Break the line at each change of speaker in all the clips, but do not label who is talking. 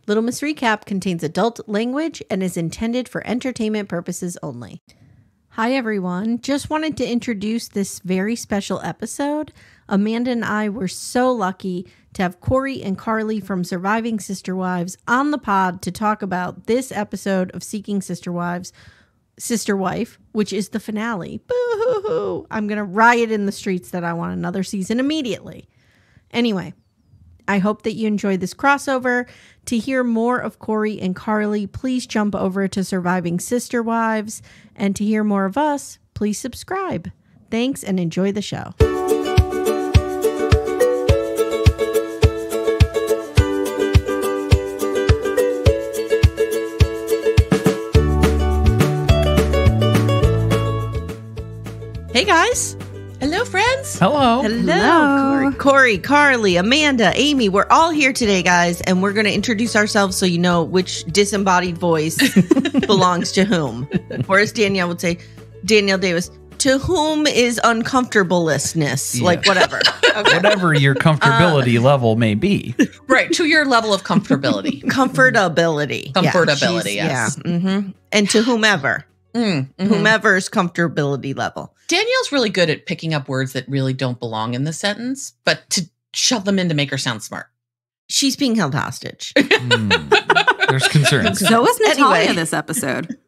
Little Miss Recap contains adult language and is intended for entertainment purposes only. Hi, everyone. Just wanted to introduce this very special episode. Amanda and I were so lucky to have Corey and Carly from Surviving Sister Wives on the pod to talk about this episode of Seeking Sister Wives, Sister Wife, which is the finale. Boo-hoo-hoo. I'm going to riot in the streets that I want another season immediately. Anyway, I hope that you enjoyed this crossover. To hear more of Corey and Carly, please jump over to Surviving Sister Wives. And to hear more of us, please subscribe. Thanks and enjoy the show. Hey guys.
Hello, friends.
Hello.
Hello. Corey, Carly, Amanda, Amy. We're all here today, guys, and we're going to introduce ourselves so you know which disembodied voice belongs to whom. Or as Danielle would say, Danielle Davis, to whom is uncomfortablelessness? Yeah. Like whatever.
Okay. Whatever your comfortability level may be.
Right, to your level of comfortability.
Comfortability.
Comfortability, yes.
Yeah. Mm-hmm. And to whomever. Whomever's comfortability level.
Danielle's really good at picking up words that really don't belong in the sentence, but to shove them in to make her sound smart.
She's being held hostage.
There's concerns.
So was Natalia this episode.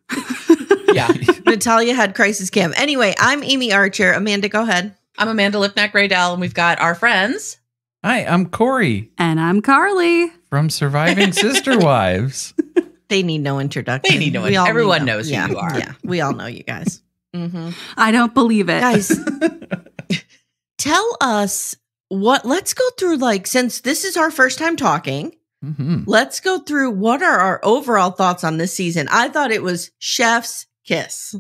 Yeah.
Natalia had crisis cam. Anyway, I'm Amy Archer. Amanda, go ahead.
I'm Amanda Lipnack-Raydell, and we've got our friends.
Hi, I'm Corey.
And I'm Carly.
From Surviving Sister Wives.
They need no introduction.
They need no introduction. Everyone knows who you are.
Yeah, we all know you guys. Mm-hmm.
I don't believe it.
Guys, tell us let's go through, since this is our first time talking, let's go through what are our overall thoughts on this season. I thought it was chef's kiss.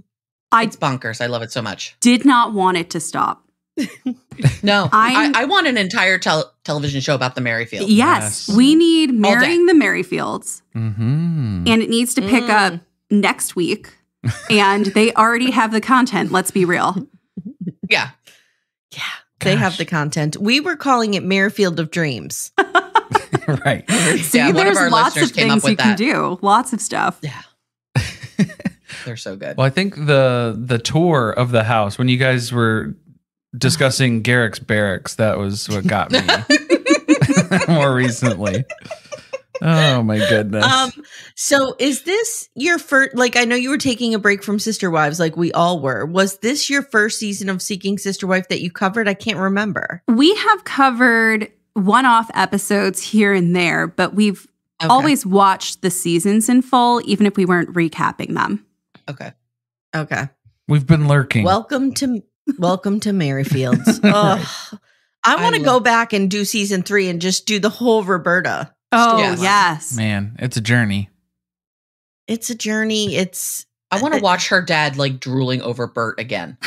It's bonkers. I love it so much.
Did not want it to stop.
No, I want an entire television show about the Merrifields.
Yes, we need Marrying the Merrifields. And it needs to pick up next week. And they already have the content, let's be real.
Yeah.
Yeah, they have the content. We were calling it Merrifield of Dreams.
Right.
See,
yeah,
there's lots of things you can do. Lots of stuff.
Yeah. They're so good.
Well, I think the tour of the house, when you guys were discussing Gerrick's barracks, that was what got me more recently. Oh my goodness.
So is this your first, I know you were taking a break from Sister Wives like we all were. Was this your first season of Seeking Sister Wife that you covered? I can't remember.
We have covered one-off episodes here and there, but we've always watched the seasons in full, even if we weren't recapping them.
Okay.
We've been lurking.
Welcome to Merrifields. I want to go back and do season 3 and just do the whole Roberta.
Oh, yes.
Man, it's a journey.
It's a journey.
I want to watch her dad drooling over Bert again.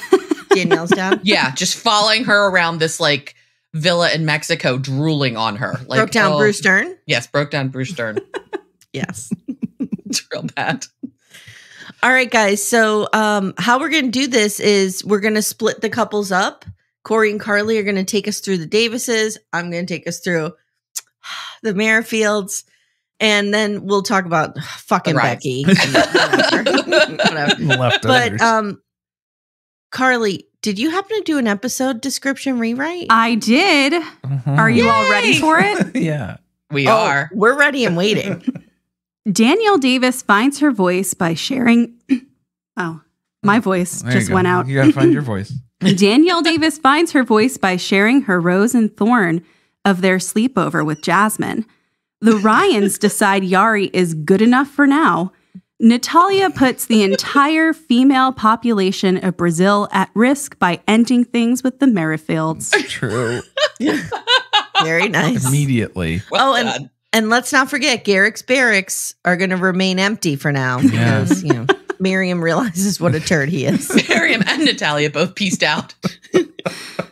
Danielle's dad?
Yeah, just following her around this villa in Mexico, drooling on her.
Broke down Bruce Stern?
Yes, broke down Bruce Stern.
Yes.
It's real bad.
All right, guys. So how we're going to do this is we're going to split the couples up. Corey and Carly are going to take us through the Davises. I'm going to take us through the Merrifields. And then we'll talk about fucking Becky. Whatever. But Carly, did you happen to do an episode description rewrite?
I did. Are you all ready for it?
Yeah.
We are.
We're ready and waiting.
Danielle Davis finds her voice by sharing... Oh, my voice just went out.
You got to find your voice.
Danielle Davis finds her voice by sharing her rose and thorn of their sleepover with Jasmine. The Ryans decide Yary is good enough for now. Natalia puts the entire female population of Brazil at risk by ending things with the Merrifields.
True.
Very nice.
Immediately.
And let's not forget, Gerrick's barracks are going to remain empty for now because, Miriam realizes what a turd he is.
Miriam and Natalia both pieced out.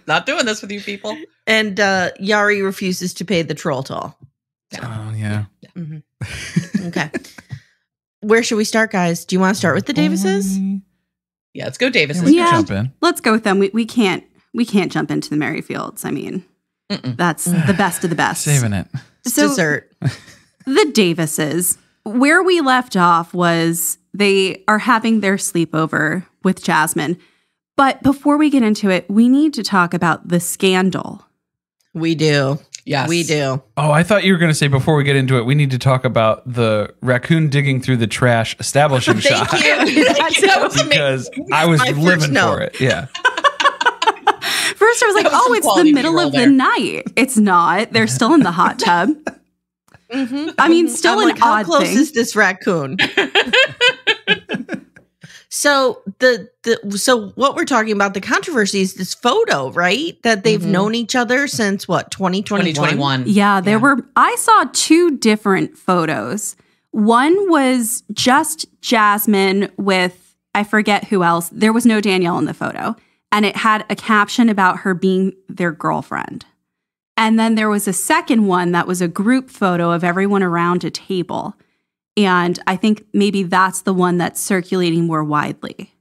Not doing this with you people.
And Yary refuses to pay the troll toll.
So. Oh, yeah.
Mm-hmm. Okay. Where should we start, guys? Do you want to start with the Davises?
Yeah, let's go Davises.
We can jump in.
Let's go with them. We can't jump into the Merrifields. I mean, that's the best of the best.
Saving it.
Dessert.
The Davises. Where we left off was they are having their sleepover with Jasmine. But before we get into it, we need to talk about the scandal.
We do.
Yes.
We do.
Oh, I thought you were going to say before we get into it, we need to talk about the raccoon digging through the trash establishing shot.
Thank you.
That was
Because
amazing.
I was
My first
living
note.
for it. Yeah.
First, I was like,
That was some
it's the
quality
middle
B-roll
of the
there.
night. It's not. They're still in the hot tub. I mean, still
I'm
an
like, how
odd
close
thing.
is this raccoon? So so what we're talking about, the controversy is this photo, right? That they've known each other since what, 2021?
2021.
Yeah, I saw two different photos. One was just Jasmine with, I forget who else. There was no Danielle in the photo. And it had a caption about her being their girlfriend. And then there was a second one that was a group photo of everyone around a table. And I think maybe that's the one that's circulating more widely.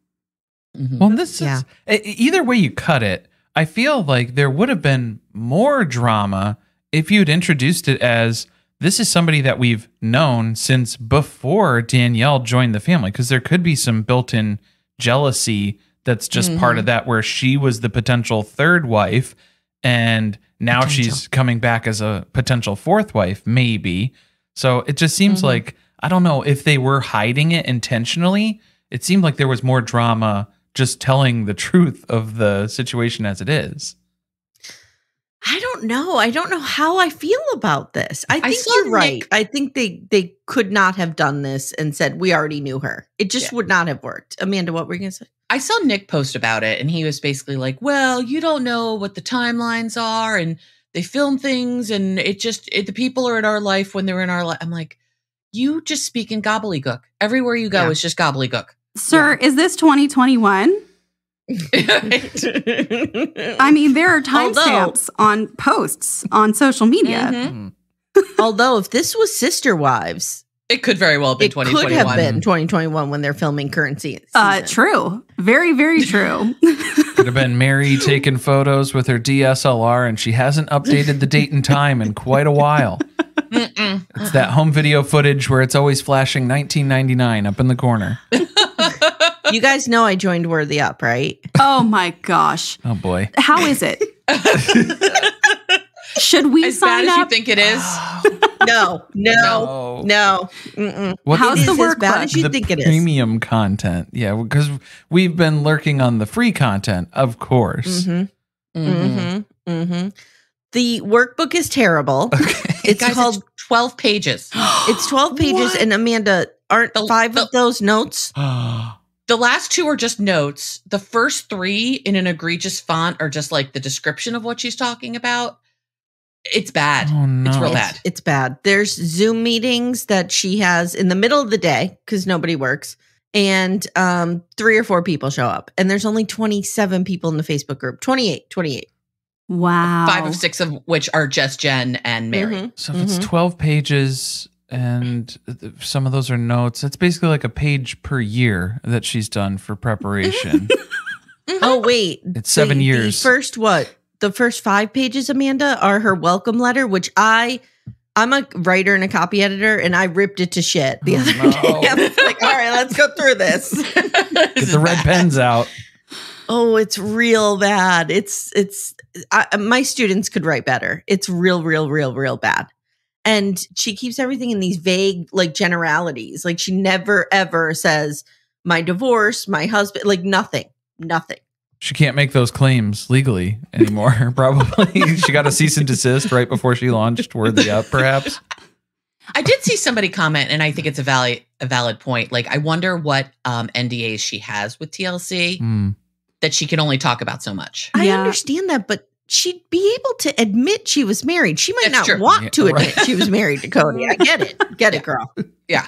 Well, this is either way you cut it. I feel like there would have been more drama if you'd introduced it as this is somebody that we've known since before Danielle joined the family, because there could be some built-in jealousy that's just part of that, where she was the potential third wife and now she's coming back as a potential fourth wife, maybe. So it just seems like, I don't know if they were hiding it intentionally. It seemed like there was more drama just telling the truth of the situation as it is.
I don't know. I don't know how I feel about this. I think
saw
you're right.
Nick-
I think they could not have done this and said, we already knew her. It just would not have worked. Amanda, what were you going to say?
I saw Nick post about it, and he was basically like, well, you don't know what the timelines are, and they film things, and the people are in our life when they're in our life. I'm like, you just speak in gobbledygook. Everywhere you go is just gobbledygook.
Sir, is this 2021? I mean, there are timestamps on posts on social media.
Although if this was Sister Wives,
It could very well have been
it
2021.
could have been 2021 when they're filming currency.
True. Very, very true.
Could have been Mary taking photos with her DSLR, and she hasn't updated the date and time in quite a while. It's that home video footage where it's always flashing 1999 up in the corner.
You guys know I joined Worthy Up, right?
Oh my gosh.
Oh boy.
How is it? Should we
As
sign
bad as you
up?
think it is.
No. Mm-mm.
How's
It
the
is as bad
workbook?
as you
The
think it is.
premium content. Yeah, because we've been lurking on the free content, of course.
The workbook is terrible. It's
Guys,
called.
it's 12 pages.
It's 12 pages, and Amanda, aren't five of those notes?
The last two are just notes. The first three in an egregious font are just like the description of what she's talking about. It's bad.
Oh, no.
It's real bad.
It's bad. There's Zoom meetings that she has in the middle of the day because nobody works, and 3 or 4 people show up, and there's only 27 people in the Facebook group. 28.
Wow.
5 of 6 of which are just Jen and Mary.
So if it's 12 pages and some of those are notes, it's basically like a page per year that she's done for preparation.
Oh wait,
It's 7 years.
The first 5 pages, Amanda, are her welcome letter, which I'm a writer and a copy editor, and I ripped it to shit the other day. I was like, all right, let's go through this.
Get the red pens out.
Oh, it's real bad. My students could write better. It's real bad. And she keeps everything in these vague, like, generalities. Like, she never, ever says, my divorce, my husband, like, nothing.
She can't make those claims legally anymore, probably. She got a cease and desist right before she launched Worthy Up, perhaps.
I did see somebody comment, and I think it's a valid point. Like, I wonder what NDAs she has with TLC that she can only talk about so much.
I
Yeah.
understand that, but she'd be able to admit she was married. She might
That's
not
true.
want to admit
right.
she was married to Cody. I get it. Get it, girl.
Yeah.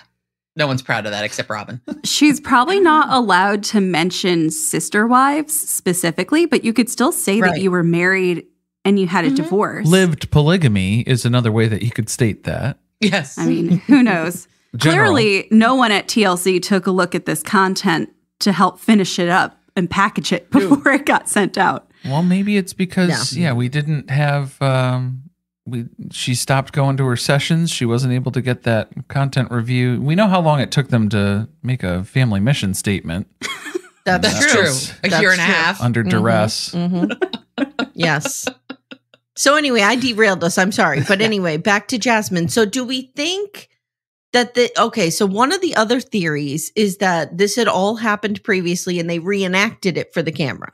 No one's proud of that except Robin.
She's probably not allowed to mention sister wives specifically, but you could still say
Right.
that you were married and you had a divorce.
Lived polygamy is another way that you could state that.
Yes.
I mean, who knows?
General.
Clearly, no one at TLC took a look at this content to help finish it up and package it before it got sent out.
Well, maybe it's because, we didn't have she stopped going to her sessions. She wasn't able to get that content review. We know how long it took them to make a family mission statement.
That's true. A year and a half.
Under duress.
Yes. So anyway, I derailed us. I'm sorry. But anyway, back to Jasmine. So do we think that so one of the other theories is that this had all happened previously and they reenacted it for the camera?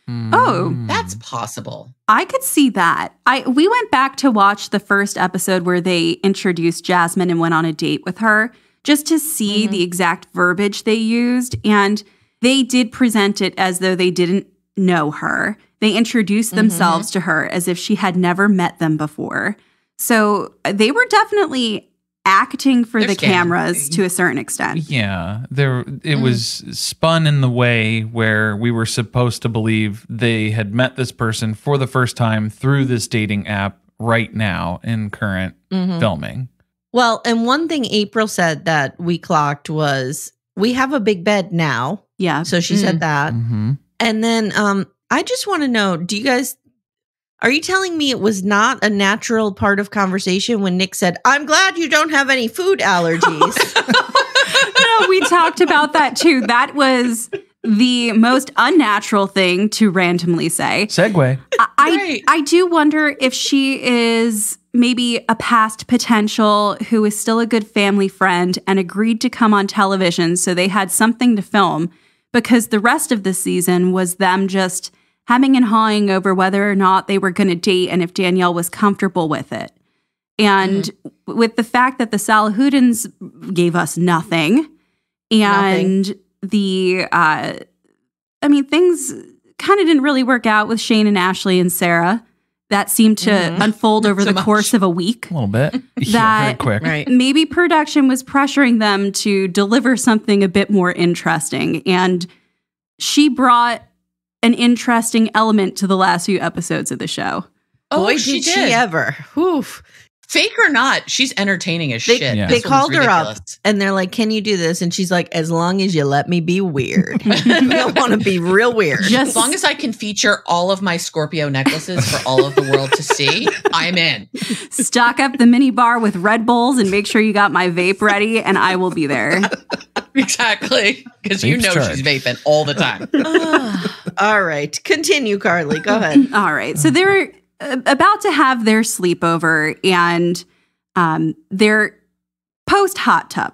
Oh,
that's possible.
I could see that. We went back to watch the first episode where they introduced Jasmine and went on a date with her just to see the exact verbiage they used. And they did present it as though they didn't know her. They introduced themselves to her as if she had never met them before. So they were definitely acting for the cameras to a certain extent.
Yeah, it was spun in the way where we were supposed to believe they had met this person for the first time through this dating app right now in current filming.
Well, and one thing April said that we clocked was, we have a big bed now.
Yeah.
So she said that. And then I just want to know, are you telling me it was not a natural part of conversation when Nick said, I'm glad you don't have any food allergies?
No, we talked about that too. That was the most unnatural thing to randomly say.
Segue.
I do wonder if she is maybe a past potential who is still a good family friend and agreed to come on television so they had something to film, because the rest of the season was them just hemming and hawing over whether or not they were going to date and if Danielle was comfortable with it. And with the fact that the Salahoudins gave us nothing, and things kind of didn't really work out with Shane and Ashley and Sarah. That seemed to unfold over the course of a week.
A little bit.
That
very quick.
Right.
Maybe production was pressuring them to deliver something a bit more interesting. And she brought an interesting element to the last few episodes of the show.
Oh, boy, did she ever. Oof.
Fake or not, she's entertaining as shit.
They called her up and they're like, can you do this? And she's like, as long as you let me be weird. I want to be real weird.
As long as I can feature all of my Scorpio necklaces for all of the world to see, I'm in.
Stock up the mini bar with Red Bulls and make sure you got my vape ready and I will be there.
Exactly. Because you know she's vaping all the time.
All right. Continue, Carly. Go ahead.
All right. So they're about to have their sleepover and they're post hot tub.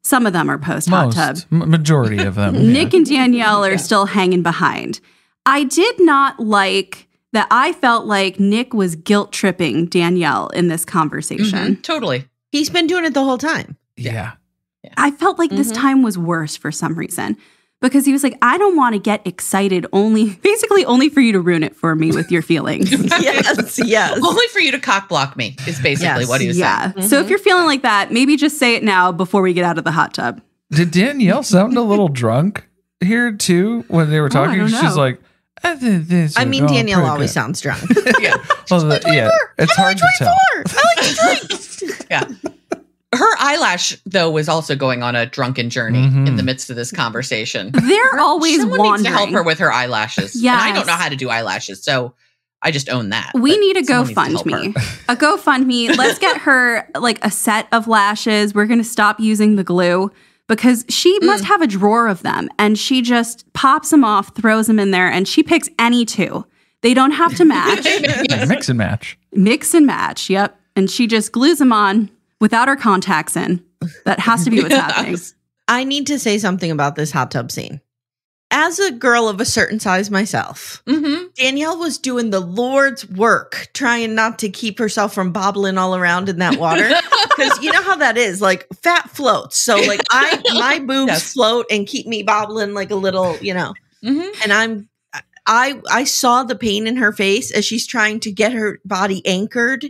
Some of them are post hot tub.
Majority of them.
Nick and Danielle are still hanging behind. I did not like that. I felt like Nick was guilt tripping Danielle in this conversation.
Totally.
He's been doing it the whole time.
Yeah.
I felt like this time was worse for some reason. Because he was like, I don't want to get excited only for you to ruin it for me with your feelings.
Yes.
Only for you to cock block me is basically what he was saying.
So if you're feeling like that, maybe just say it now before we get out of the hot tub.
Did Danielle sound a little drunk here too when they were talking? She's like,
Danielle always sounds drunk.
Yeah.
It's hard to tell.
I like to drink.
Yeah. Her eyelash, though, was also going on a drunken journey in the midst of this conversation.
They're always
Someone
wandering.
needs to help her with her eyelashes.
Yes.
And I don't know how to do eyelashes, so I just own that.
We need a GoFundMe. A GoFundMe. Let's get her like a set of lashes. We're going to stop using the glue because she must have a drawer of them. And she just pops them off, throws them in there, and she picks any two. They don't have to match.
Mix and match.
Mix and match, yep. And she just glues them on without her contacts in. That has to be what's happening.
I need to say something about this hot tub scene. As a girl of a certain size myself, Danielle was doing the Lord's work, trying not to keep herself from bobbling all around in that water. Because you know how that is, like fat floats. So like my boobs float and keep me bobbling like a little, and I saw the pain in her face as she's trying to get her body anchored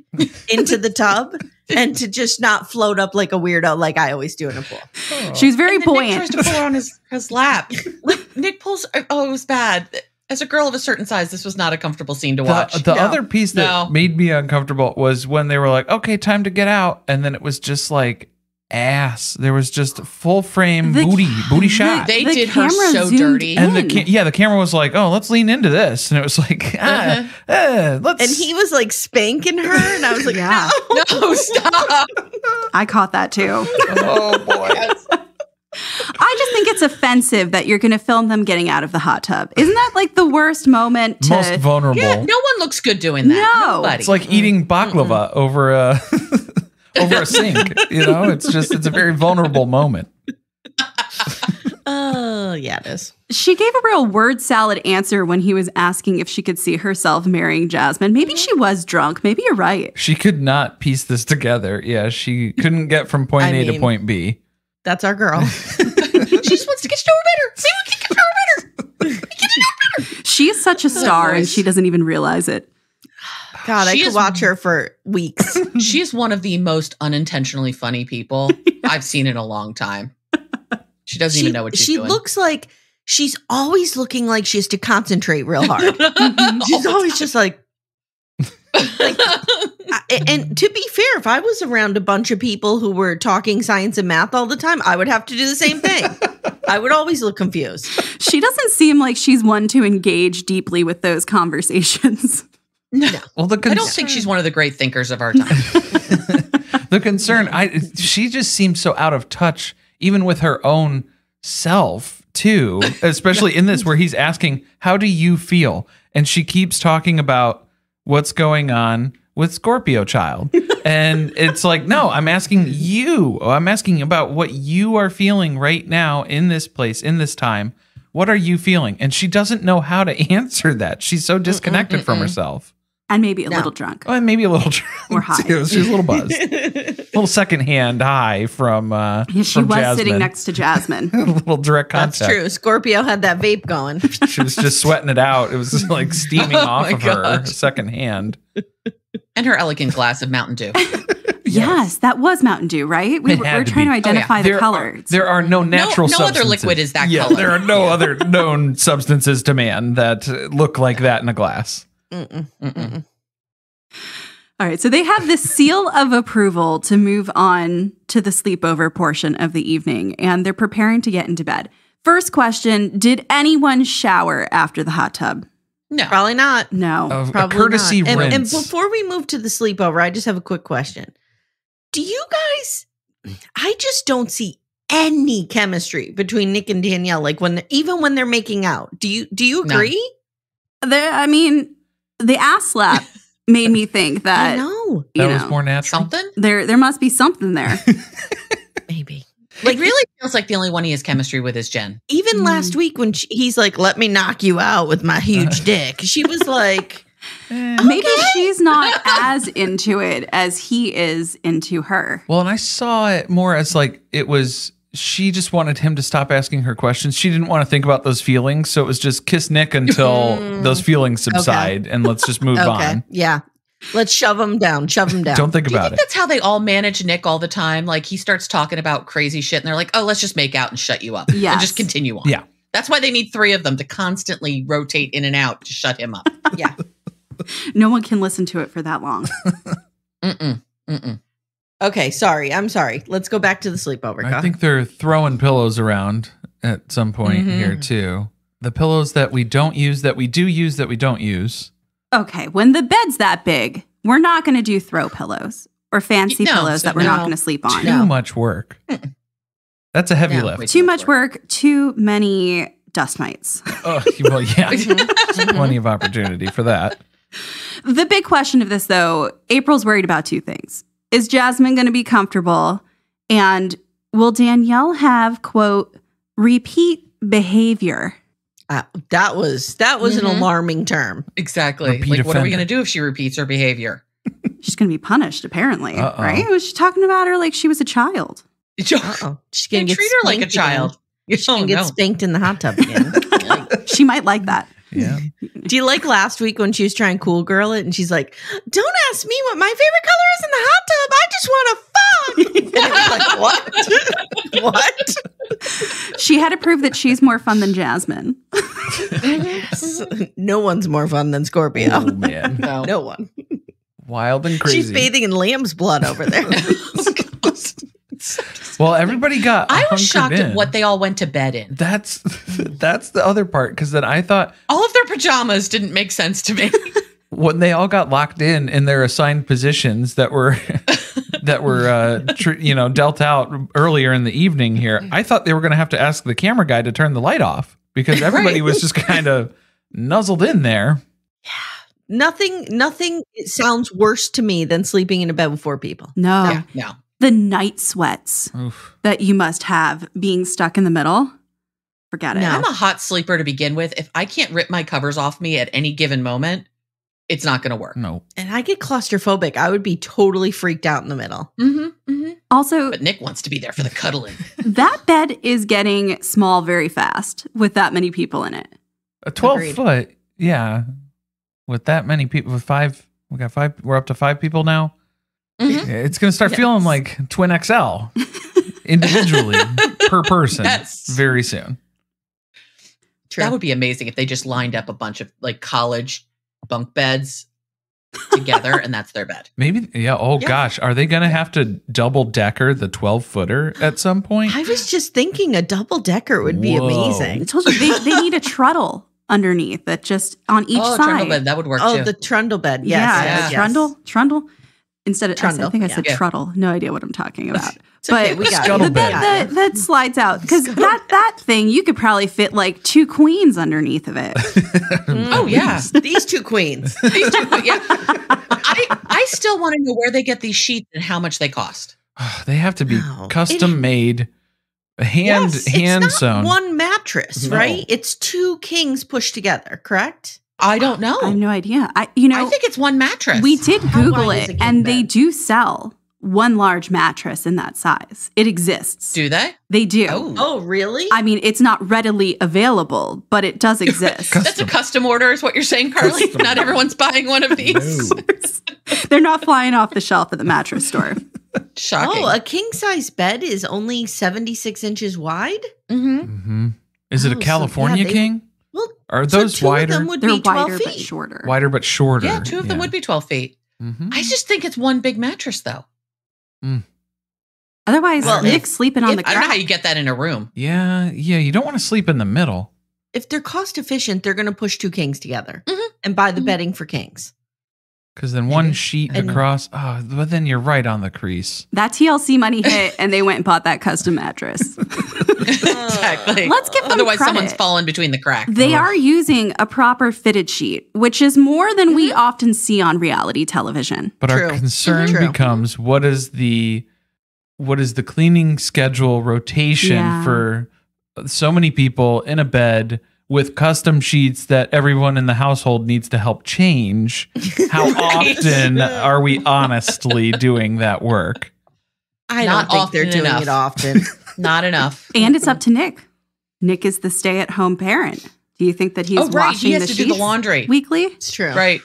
into the tub and to just not float up like a weirdo like I always do in a pool.
Oh. She was very buoyant.
Nick tries to pull her on his lap. Like Nick pulls. Oh, it was bad. As a girl of a certain size, this was not a comfortable scene to watch.
The other piece that made me uncomfortable was when they were like, "Okay, time to get out," and then it was just like ass. There was just full frame booty shot.
They
The
did her
camera
so
zoomed
dirty.
in.
And the camera was like, "Oh, let's lean into this," and it was like, let's.
And he was like spanking her, and I was like,
Yeah.
no.
No, stop.
I caught that too.
Oh boy.
I just think it's offensive that you're going to film them getting out of the hot tub. Isn't that like the worst moment to
Most vulnerable.
Yeah, no one looks good doing that.
No.
Nobody.
It's like eating baklava over a over a sink. You know, it's a very vulnerable moment.
Oh, yeah, it is.
She gave a real word salad answer when he was asking if she could see herself marrying Jasmine. Maybe she was drunk. Maybe you're right.
She could not piece this together. Yeah, she couldn't get from point A to point B.
That's our girl.
She just wants to get to know her better. Maybe we can get to know her better.
She is such a star and she doesn't even realize it.
God, I
She
could
is-
watch her for weeks.
She is one of the most unintentionally funny people I've seen in a long time. She doesn't even know what she's doing.
She looks like she's always looking like she has to concentrate real hard. She's always just like and to be fair, if I was around a bunch of people who were talking science and math all the time, I would have to do the same thing. I would always look confused.
She doesn't seem like she's one to engage deeply with those conversations.
No.
Well,
I don't think she's one of the great thinkers of our time.
the concern. She just seems so out of touch, even with her own self, too. Especially in this, where he's asking, "How do you feel?" And she keeps talking about what's going on with Scorpio child. And it's like, no, I'm asking you. I'm asking about what you are feeling right now in this place, in this time. What are you feeling? And she doesn't know how to answer that. She's so disconnected from herself.
And maybe a little drunk.
Oh, and maybe a little drunk.
Or high.
Too. She's a little buzzed. A little secondhand high from
Yeah, she
from
was
Jasmine.
sitting next to Jasmine.
A little direct contact.
That's true. Scorpio had that vape going.
She was just sweating it out. It was just like steaming off
my
of her
gosh.
secondhand.
And her elegant glass of Mountain Dew.
Yes, that was Mountain Dew, right? We're
had to
trying
be.
to identify the colors.
There are no natural
no
substances.
other liquid is that
yeah,
color.
There are no other known substances to man that look like that in a glass.
All right, so they have this seal of approval to move on to the sleepover portion of the evening, and they're preparing to get into bed. First question, did anyone shower after the hot tub?
No.
Probably not.
No.
A
Probably
courtesy
not. And
rinse.
before we move to the sleepover, I just have a quick question. Do you guys, I just don't see any chemistry between Nick and Danielle, like even when they're making out. Do you
No.
agree?
The ass slap made me think that
I know.
you
that was
know,
more natural.
Something?
there must be something there.
Maybe.
It really feels like the only one he has chemistry with is Jen.
Even last week when he's like, let me knock you out with my huge dick. She was like,
Maybe she's not as into it as he is into her.
Well, and I saw it more as like it was, she just wanted him to stop asking her questions. She didn't want to think about those feelings. So it was just kiss Nick until those feelings subside and let's just move
okay,
on.
yeah. Let's shove him down. Shove him down.
Don't think
Do you
about
think
it.
that's how they all manage Nick all the time? Like he starts talking about crazy shit and they're like, oh, let's just make out and shut you up. And
Yes.
just continue on.
Yeah.
That's why they need three of them to constantly rotate in and out to shut him up.
Yeah.
No one can listen to it for that long.
Okay, sorry. I'm sorry. Let's go back to the sleepover.
I think they're throwing pillows around at some point here too. The pillows that we don't use, that we do use, that we don't use.
Okay, when the bed's that big, we're not going to do throw pillows or fancy
No,
pillows
so
that we're not
no.
going to sleep on.
Too much work. That's a heavy
No,
lift.
wait.
Too much work, too many dust mites.
Oh, well, yeah. There's plenty of opportunity for that.
The big question of this, though, April's worried about two things. Is Jasmine going to be comfortable? And will Danielle have, quote, repeat behavior?
that was an alarming term.
Exactly.
Repeat
Like, what are we
offender.
going to do if she repeats her behavior?
She's going to be punished, apparently,
Uh-oh.
right? Was she talking about her like she was a child?
Uh-oh. She's
They
gonna get
treat her like a
spanked
child.
again. She's gonna
Oh,
get
no.
spanked in the hot tub again. Like,
She might like that.
Yeah.
do you like last week when she was trying cool girl it and she's like, don't ask me what my favorite color is in the hot tub. I just want to fuck. And it was like, what? What?
She had to prove that she's more fun than Jasmine.
No one's more fun than Scorpio.
Oh, man.
No.
No one.
Wild and crazy.
She's bathing in lamb's blood over there.
Well, everybody got.
I was shocked
in.
at what they all went to bed in.
That's the other part, because then I thought
All of their pajamas didn't make sense to me.
when they all got locked in their assigned positions that were dealt out earlier in the evening here, I thought they were going to have to ask the camera guy to turn the light off because everybody was just kind of nuzzled in there.
Nothing sounds worse to me than sleeping in a bed with 4 people.
No.
No.
The night sweats
Oof.
that you must have being stuck in the middle. Forget it.
No.
I'm a hot sleeper to begin with. If I can't rip my covers off me at any given moment, it's not going to work.
No.
And I get claustrophobic. I would be totally freaked out in the middle.
Also,
But Nick wants to be there for the cuddling.
that bed is getting small very fast with that many people in it.
A 12
Agreed.
foot, yeah. With that many people, with 5, we got 5. We're up to 5 people now.
Mhm.
It's going to start feeling like Twin XL individually per person
Yes.
very soon.
True.
That would be amazing if they just lined up a bunch of like college bunk beds together and that's their bed.
Maybe, yeah. Oh gosh, are they going to have to double decker the 12-footer at some point?
I was just thinking a double decker would be
Whoa.
I
amazing.
told you they need a truddle underneath that just on each
Oh,
side.
trundle bed, that would work
Oh,
too.
the trundle bed. Yes.
yeah,
yes, yes.
trundle. Instead of
Trundle,
I think I
yeah.
said
Yeah.
truddle. No idea what I'm talking about.
It's okay,
But
we got
Scuttle
it.
the
bed.
bed that slides out because that thing you could probably fit like 2 queens underneath of it.
Oh, yeah.
These 2 queens.
These two, yeah. I still want to know where they get these sheets and how much they cost.
They have to be
No.
custom made, hand
Yes,
hand
it's not
sewn.
one mattress,
No.
right? It's 2 kings pushed together, correct?
I don't know.
I have no idea. I
think it's one mattress.
we did
How
Google
wide is
it,
a king
and they
bed?
do sell one large mattress in that size. It exists.
Do they?
They do.
Oh, really?
I mean, it's not readily available, but it does exist.
That's a custom order, is what you're saying, Carly?
Custom.
Not everyone's buying one of these.
No.
They're not flying off the shelf at the mattress store.
Shocking.
Oh, a king size bed is only 76 inches wide?
Mm-hmm.
Mm-hmm. Is it
Oh,
a
so,
California
yeah, they-
king?
Well,
Are
so
those
2
wider?
of them would
They're
be 12
wider
feet.
but shorter.
Wider but shorter.
Yeah, 2 of them would be 12 feet.
Mm-hmm.
I just think it's one big mattress, though.
Otherwise,
Well,
Nick's sleeping on the
I don't know how
crack.
you get that in a room.
Yeah. You don't want to sleep in the middle.
If they're cost efficient, they're going to push 2 kings together
Mhm.
and buy the
Mhm.
bedding for kings.
Because then one sheet
And-
across. Oh, but then you're right on the crease.
That TLC money hit, and they went and bought that custom mattress.
Exactly.
Let's give them
Otherwise,
credit.
someone's fallen between the cracks.
They are using a proper fitted sheet, which is more than we often see on reality television.
But our
True.
concern
True.
becomes what is the cleaning schedule rotation
Yeah.
for so many people in a bed with custom sheets that everyone in the household needs to help change? How
Right.
often are we honestly doing that work?
I
Not
don't think they're
often
doing
enough.
it often.
Not enough.
And it's up to Nick. Nick is the stay-at-home parent. Do you think that he's
Oh, right.
washing
He has
the
to
sheets
do the laundry.
weekly?
It's true.
Right.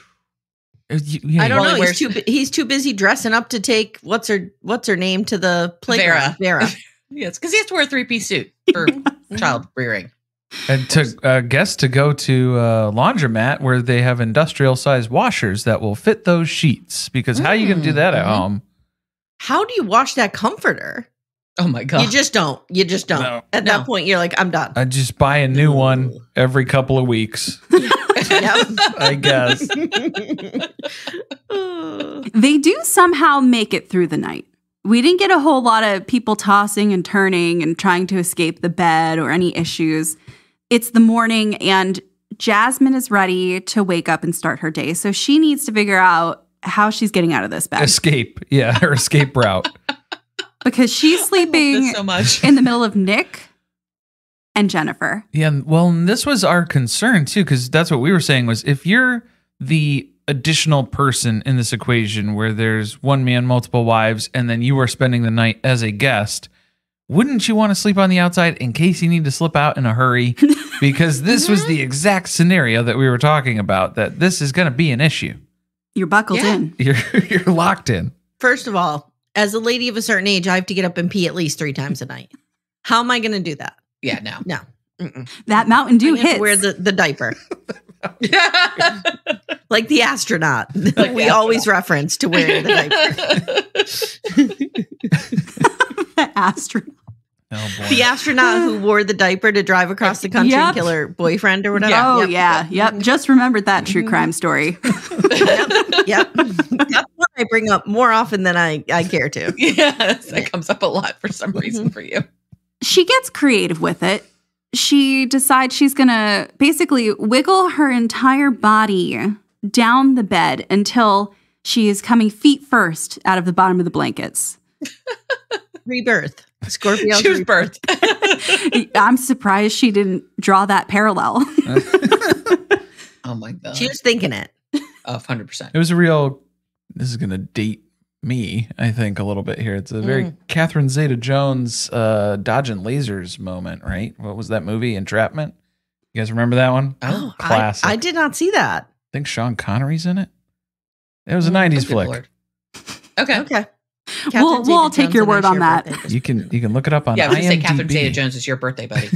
Yeah,
I don't
Well,
know.
he
He's too busy dressing up to take what's her name to the playground. Vera.
Yes, because he has to wear a 3-piece suit for child rearing.
And to guess to go to a laundromat where they have industrial sized washers that will fit those sheets. Because how are you going to do that at
Mhm.
home?
How do you wash that comforter?
Oh my God.
You just don't. You just don't.
No.
At
No.
that point, you're like, I'm done.
I just buy a new one every couple of weeks,
Yep.
I guess.
They do somehow make it through the night. We didn't get a whole lot of people tossing and turning and trying to escape the bed or any issues. It's the morning, and Jasmine is ready to wake up and start her day. So she needs to figure out how she's getting out of this bed
Escape. Yeah, her escape route.
because she's
I love
sleeping
this so much.
in the middle of Nick and Jennifer.
Yeah, and this was our concern too, because that's what we were saying was if you're the additional person in this equation where there's one man, multiple wives, and then you are spending the night as a guest, wouldn't you want to sleep on the outside in case you need to slip out in a hurry? Because this was the exact scenario that we were talking about, that this is going to be an issue.
You're buckled
Yeah.
in.
You're locked in.
First of all, as a lady of a certain age, I have to get up and pee at least 3 times a night. How am I going to do that?
Yeah, no.
No. Mm-mm.
That Mountain Dew
I have to
hits.
wear the diaper. Like the astronaut.
Like
we
the
always reference to wearing the diaper.
Astronaut.
Oh boy.
The astronaut who wore the diaper to drive across the country and kill her boyfriend or whatever.
Oh,
Yep.
yeah. Just remembered that true crime story.
Yep. That's one I bring up more often than I care to.
Yes, that comes up a lot for some reason for you.
She gets creative with it. She decides she's going to basically wiggle her entire body down the bed until she is coming feet first out of the bottom of the blankets.
Rebirth. Scorpio.
She was birthed.
I'm surprised she didn't draw that parallel.
Oh my God.
She was thinking it.
Oh, 100%.
It was a real, this is going to date me, I think, a little bit here. It's a very Catherine Zeta-Jones dodging lasers moment, right? What was that movie, Entrapment? You guys remember that one?
Oh,
Classic.
I did not see that.
I think Sean Connery's in it. It was a 90s
good
flick.
Lord. Okay.
Okay.
We'll all take your word on that.
You can look it up on
Yeah, I was going to say
IMDb.
Catherine Zeta-Jones is your birthday, buddy.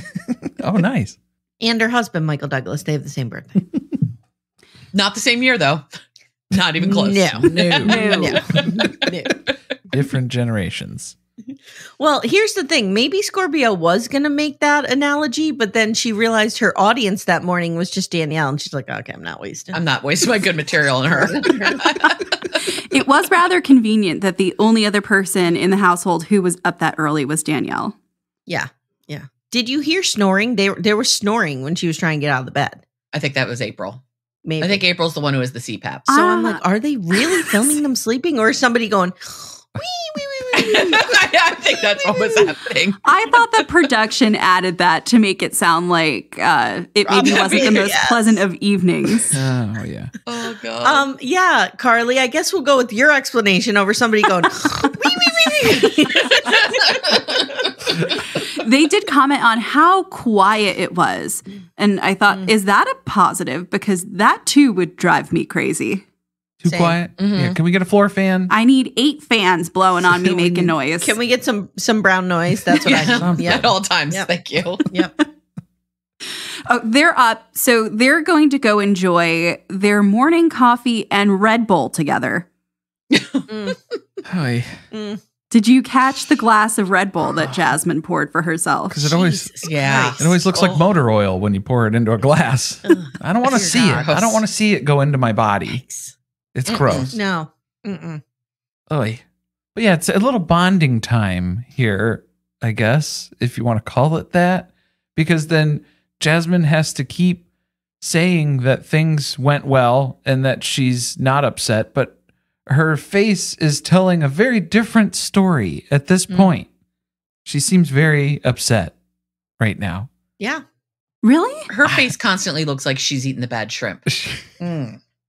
Oh, nice.
And her husband, Michael Douglas, they have the same birthday.
Not the same year, though. Not even close.
No.
Different generations.
Well, here's the thing. Maybe Scorpio was going to make that analogy, but then she realized her audience that morning was just Danielle. And she's like, okay, I'm not wasting.
I'm not wasting my good material on her.
It was rather convenient that the only other person in the household who was up that early was Danielle.
Yeah. Did you hear snoring? They were snoring when she was trying to get out of the bed.
I think that was April.
Maybe.
I think April's the one who has the CPAP.
So I'm like, are they really filming them sleeping, or is somebody going, wee, wee, wee, wee, wee?
I think that's what was happening.
I thought the production added that to make it sound like it maybe wasn't the most pleasant of evenings.
Oh, yeah.
Oh, God.
Yeah, Carly, I guess we'll go with your explanation over somebody going, wee, wee, wee, wee.
They did comment on how quiet it was. And I thought, is that a positive? Because that too would drive me crazy.
Too
Same.
quiet?
Mm-hmm.
Yeah, can we get a floor fan?
I need 8 fans blowing on me making noise.
Can we get some brown noise? That's what I need.
At all times.
Yep.
Thank you.
Yep.
Oh, they're up. So they're going to go enjoy their morning coffee and Red Bull together.
Hi.
Did you catch the glass of Red Bull that Jasmine poured for herself?
Because it always
Christ.
it always looks like motor oil when you pour it into a glass. I don't want to
Dear
see
God.
it. I don't want to see it go into my body. It's gross.
No. Mm-mm.
Oy. But yeah, it's a little bonding time here, I guess, if you want to call it that. Because then Jasmine has to keep saying that things went well and that she's not upset, but her face is telling a very different story at this point. She seems very upset right now.
Yeah.
Really?
Her face constantly looks like she's eating the bad shrimp.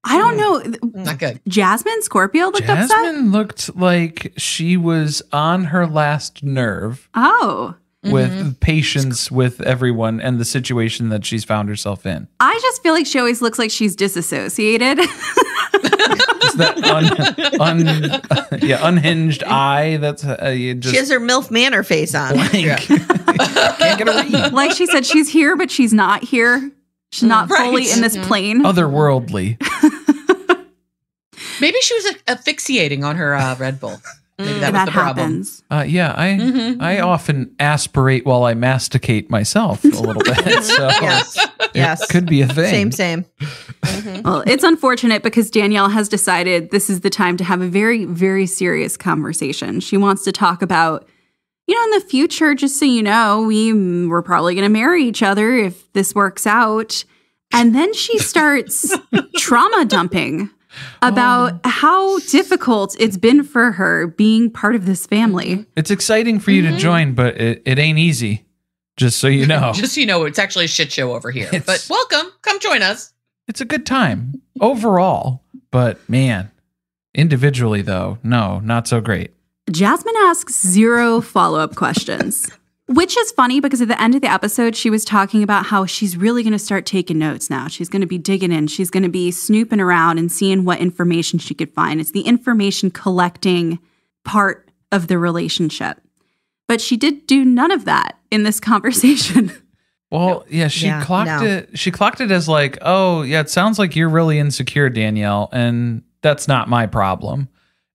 I don't know.
Not good.
Jasmine Scorpio looked upset?
Jasmine looked like she was on her last nerve
Oh.
with patience with everyone and the situation that she's found herself in.
I just feel like she always looks like she's disassociated.
Just that unhinged eye. That's you just
She has her MILF Manor face on.
blank. Can't get a read.
Like she said, she's here, but she's not here. She's not fully in this plane.
Otherworldly.
Maybe she was asphyxiating on her Red Bull. Maybe that was the problem.
happens.
I often aspirate while I masticate myself a little bit. So
Yes.
it could be a thing.
Same.
Well, it's unfortunate because Danielle has decided this is the time to have a very, very serious conversation. She wants to talk about, in the future, just so you know, we're probably going to marry each other if this works out. And then she starts trauma dumping about how difficult it's been for her being part of this family.
It's exciting for you to join, but it ain't easy. Just so you know.
Just so you know, it's actually a shit show over here. But welcome. Come join us.
It's a good time overall, but man, individually though, no, not so great.
Jasmine asks 0 follow-up questions, which is funny because at the end of the episode, she was talking about how she's really going to start taking notes now. She's going to be digging in. She's going to be snooping around and seeing what information she could find. It's the information collecting part of the relationship. But she did do none of that in this conversation.
Well, yeah, she clocked it. She clocked it as like, oh, yeah, it sounds like you're really insecure, Danielle, and that's not my problem.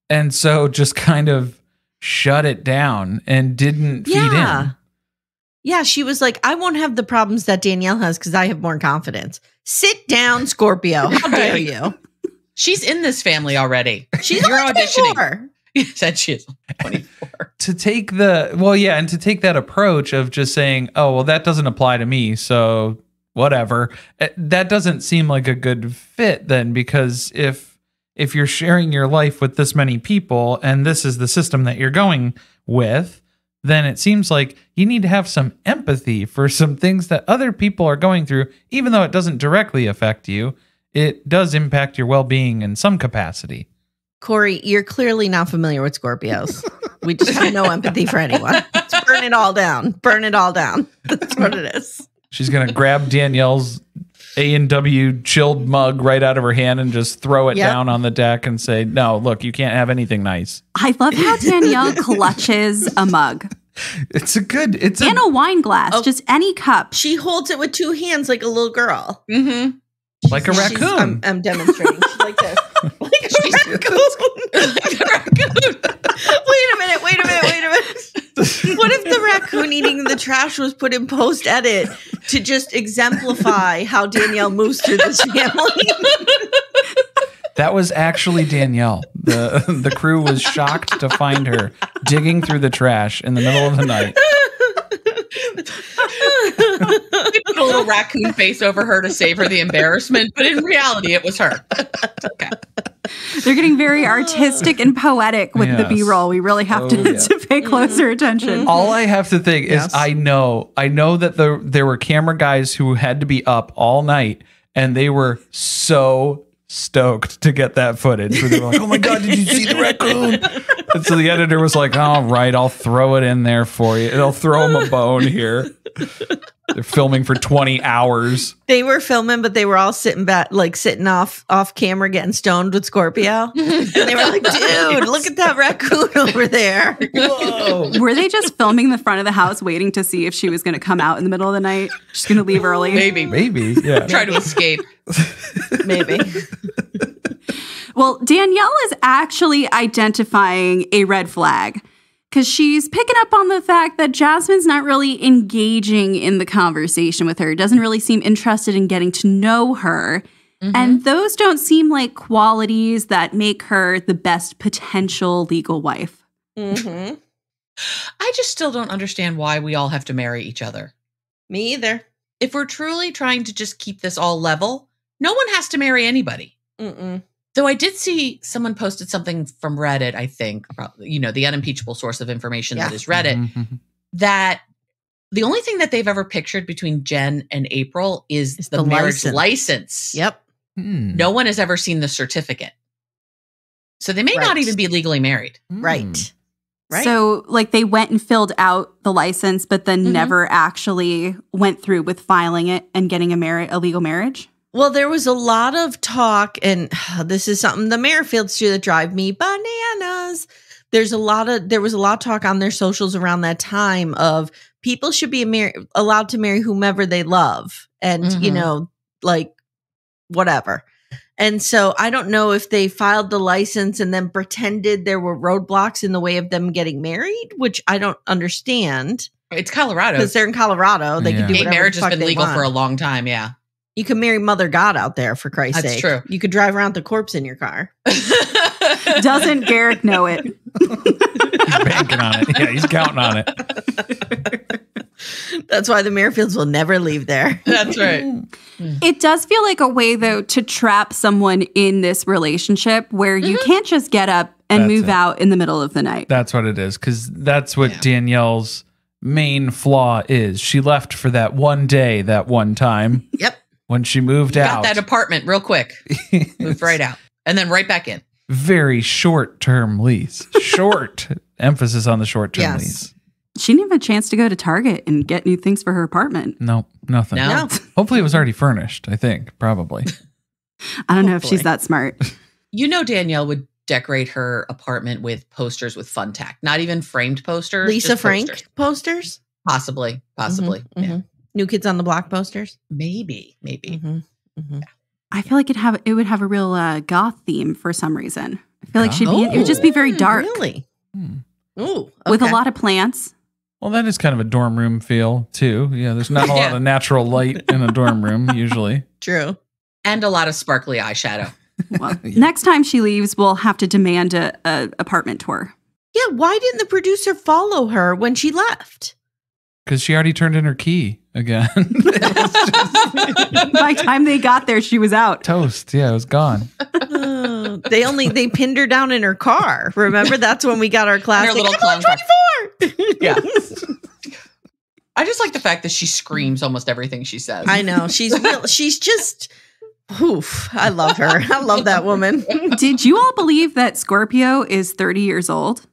And so just kind of shut it down and didn't feed in.
Yeah, she was like, I won't have the problems that Danielle has because I have more confidence. Sit down, Scorpio. How dare you?
She's in this family already.
She's only 24.
Said she is 24.
To take and to take that approach of just saying, oh, well, that doesn't apply to me, so whatever. That doesn't seem like a good fit then, because if you're sharing your life with this many people and this is the system that you're going with, then it seems like you need to have some empathy for some things that other people are going through, even though it doesn't directly affect you. It does impact your well-being in some capacity.
Corey, you're clearly not familiar with Scorpios. We just have no empathy for anyone. Let's burn it all down. Burn it all down. That's what it is.
She's going to grab Danielle's A&W chilled mug right out of her hand and just throw it down on the deck and say, no, look, you can't have anything nice.
I love how Danielle clutches a mug.
It's
a wine glass, just any cup.
She holds it with two hands like a little girl.
Mm-hmm.
Like a raccoon.
I'm demonstrating. She's like this. Like a raccoon.
Like a raccoon.
Wait a minute. What if the raccoon eating the trash was put in post-edit to just exemplify how Danielle moves through this family?
That was actually Danielle. The crew was shocked to find her digging through the trash in the middle of the night.
They put a little raccoon face over her to save her the embarrassment, but in reality, it was her. Okay.
They're getting very artistic and poetic with the B-roll. We really have to pay closer attention.
All I have to think is I know that there were camera guys who had to be up all night, and they were so stoked to get that footage where they were like, oh my God, did you see the raccoon? And so the editor was like, all right, I'll throw it in there for you. And I'll throw him a bone here. They're filming for 20 hours.
They were filming, but they were all sitting back, like sitting off camera, getting stoned with Scorpio. And they were like, dude, look at that raccoon over there.
Whoa. Were they just filming the front of the house waiting to see if she was going to come out in the middle of the night? She's going to leave early.
Maybe. Yeah.
Try to escape.
Maybe.
Well, Danielle is actually identifying a red flag because she's picking up on the fact that Jasmine's not really engaging in the conversation with her, doesn't really seem interested in getting to know her. Mm-hmm. And those don't seem like qualities that make her the best potential legal wife.
Mm-hmm.
I just still don't understand why we all have to marry each other.
Me either.
If we're truly trying to just keep this all level, no one has to marry anybody.
Mm-mm.
Though I did see someone posted something from Reddit, I think, the unimpeachable source of information that is Reddit,
Mm-hmm.
that the only thing that they've ever pictured between Jen and April is the marriage license.
Yep.
No one has ever seen the certificate. So they may not even be legally married.
Right.
So like they went and filled out the license, but then never actually went through with filing it and getting a legal marriage?
Well, there was a lot of talk, and this is something the Merrifields do that drive me bananas. There was a lot of talk on their socials around that time of people should be allowed to marry whomever they love, and like whatever. And so I don't know if they filed the license and then pretended there were roadblocks in the way of them getting married, which I don't understand.
It's Colorado
because they're in Colorado. They can do whatever.
Gay marriage has been legal
want.
For a long time. Yeah.
You can marry Mother God out there, for Christ's sake.
That's true.
You could drive around the corpse in your car.
Doesn't Gerrick know it?
He's banking on it. Yeah, he's counting on it.
That's why the Merrifields will never leave there.
That's right.
It does feel like a way, though, to trap someone in this relationship where you can't just get up and move out in the middle of the night.
That's what it is, because that's what Danielle's main flaw is. She left for that one day, that one time.
Yep.
When she moved out.
Got that apartment real quick. Moved right out. And then right back in.
Very short-term lease. Short. Emphasis on the short-term lease.
She didn't have a chance to go to Target and get new things for her apartment.
No, nothing.
No.
Hopefully it was already furnished, I think. Probably.
I don't know if she's that smart.
Danielle would decorate her apartment with posters with fun tack. Not even framed posters.
Lisa Frank posters?
Possibly.
Mm-hmm,
Yeah.
Mm-hmm. New Kids on the Block posters?
Maybe.
Mm-hmm, mm-hmm.
I feel like it would have a real goth theme for some reason. I feel like it would just be very dark.
Really? Ooh,
with a
okay.
lot of plants.
Well, that is kind of a dorm room feel too. Yeah, there's not a lot of natural light in a dorm room usually.
True.
And a lot of sparkly eyeshadow.
Well, next time she leaves, we'll have to demand a apartment tour.
Yeah, why didn't the producer follow her when she left?
Because she already turned in her key again.
By the time they got there, she was out.
Toast. Yeah, it was gone.
They pinned her down in her car. Remember, that's when we got our classic
little
"I'm on
clown car."
24.
Yeah. I just like the fact that she screams almost everything she says.
I know. She's just oof. I love her. I love that woman.
Did you all believe that Scorpio is 30 years old?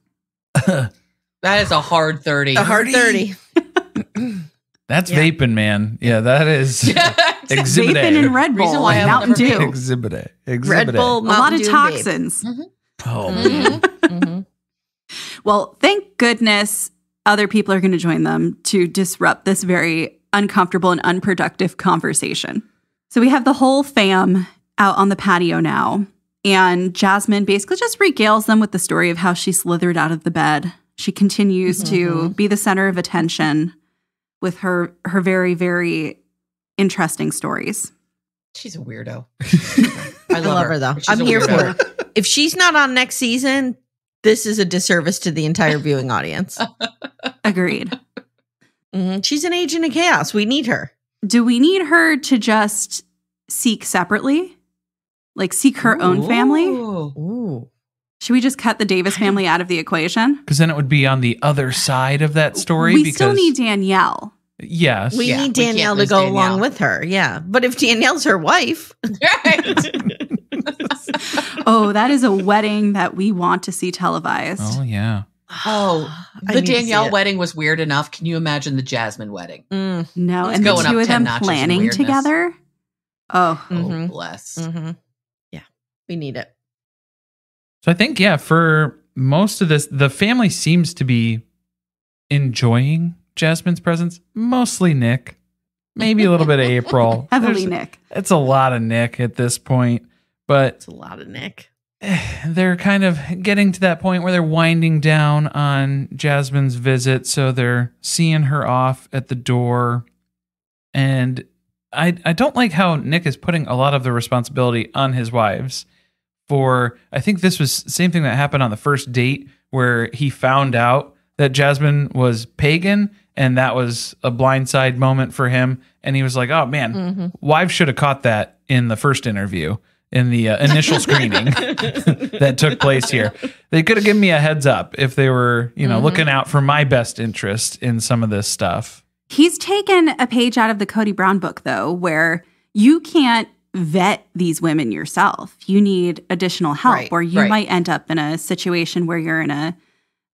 That is a hard 30.
A hard 30.
That's
Yeah.
vaping, man. Yeah, that is Exhibit
Vaping
A.
and Red Bull
Reason why
and
I've
Mountain
never
Dew.
Exhibit A.
Red
Exhibit
Bull,
A lot
Mountain
of
Dew, and vape.
toxins.
A. Oh,
Mhm.
Well, thank goodness other people are going to join them to disrupt this very uncomfortable and unproductive conversation. So we have the whole fam out on the patio now, and Jasmine basically just regales them with the story of how she slithered out of the bed. She continues to be the center of attention with her very, very interesting stories.
She's a weirdo.
I love her though.
She's
I'm
a
here
weirdo.
for her. If she's not on next season, this is a disservice to the entire viewing audience.
Agreed.
She's an agent of chaos. We need her.
Do we need her to just seek separately? Like seek her own family?
Ooh.
Ooh.
Should we just cut the Davis family out of the equation?
because then it would be on the other side of that story.
We
because
still need Danielle.
yes,
We
Yeah,
need
we can't
Danielle to
lose
go
Danielle.
along with her. Yeah. But if Danielle's her wife,
Right.
Oh, that is a wedding that we want to see televised.
oh yeah.
Oh,
I
the
need to see
Danielle
it.
wedding was weird enough. Can you imagine the Jasmine wedding?
No,
It's
and the
going
two
up
of
10
them
notches in
planning
weirdness.
together. Oh,
Mhm.
Oh, bless.
Yeah. We need it.
So I think, yeah, for most of this, the family seems to be enjoying Jasmine's presence. Mostly Nick. Maybe a little bit of April.
heavily Nick.
It's a lot of Nick at this point. But
It's a lot of Nick.
they're kind of getting to that point where they're winding down on Jasmine's visit. So they're seeing her off at the door. And I don't like how Nick is putting a lot of the responsibility on his wives. For I think this was the same thing that happened on the first date where he found out that Jasmine was pagan, and that was a blindside moment for him. And he was like, "Oh man, wives should have caught that in the first interview, in the initial screening that took place here. They could have given me a heads up if they were, looking out for my best interest in some of this stuff."
He's taken a page out of the Cody Brown book, though, where you can't vet these women yourself. You need additional help,
Right,
or you
right.
might end up in a situation where you're in a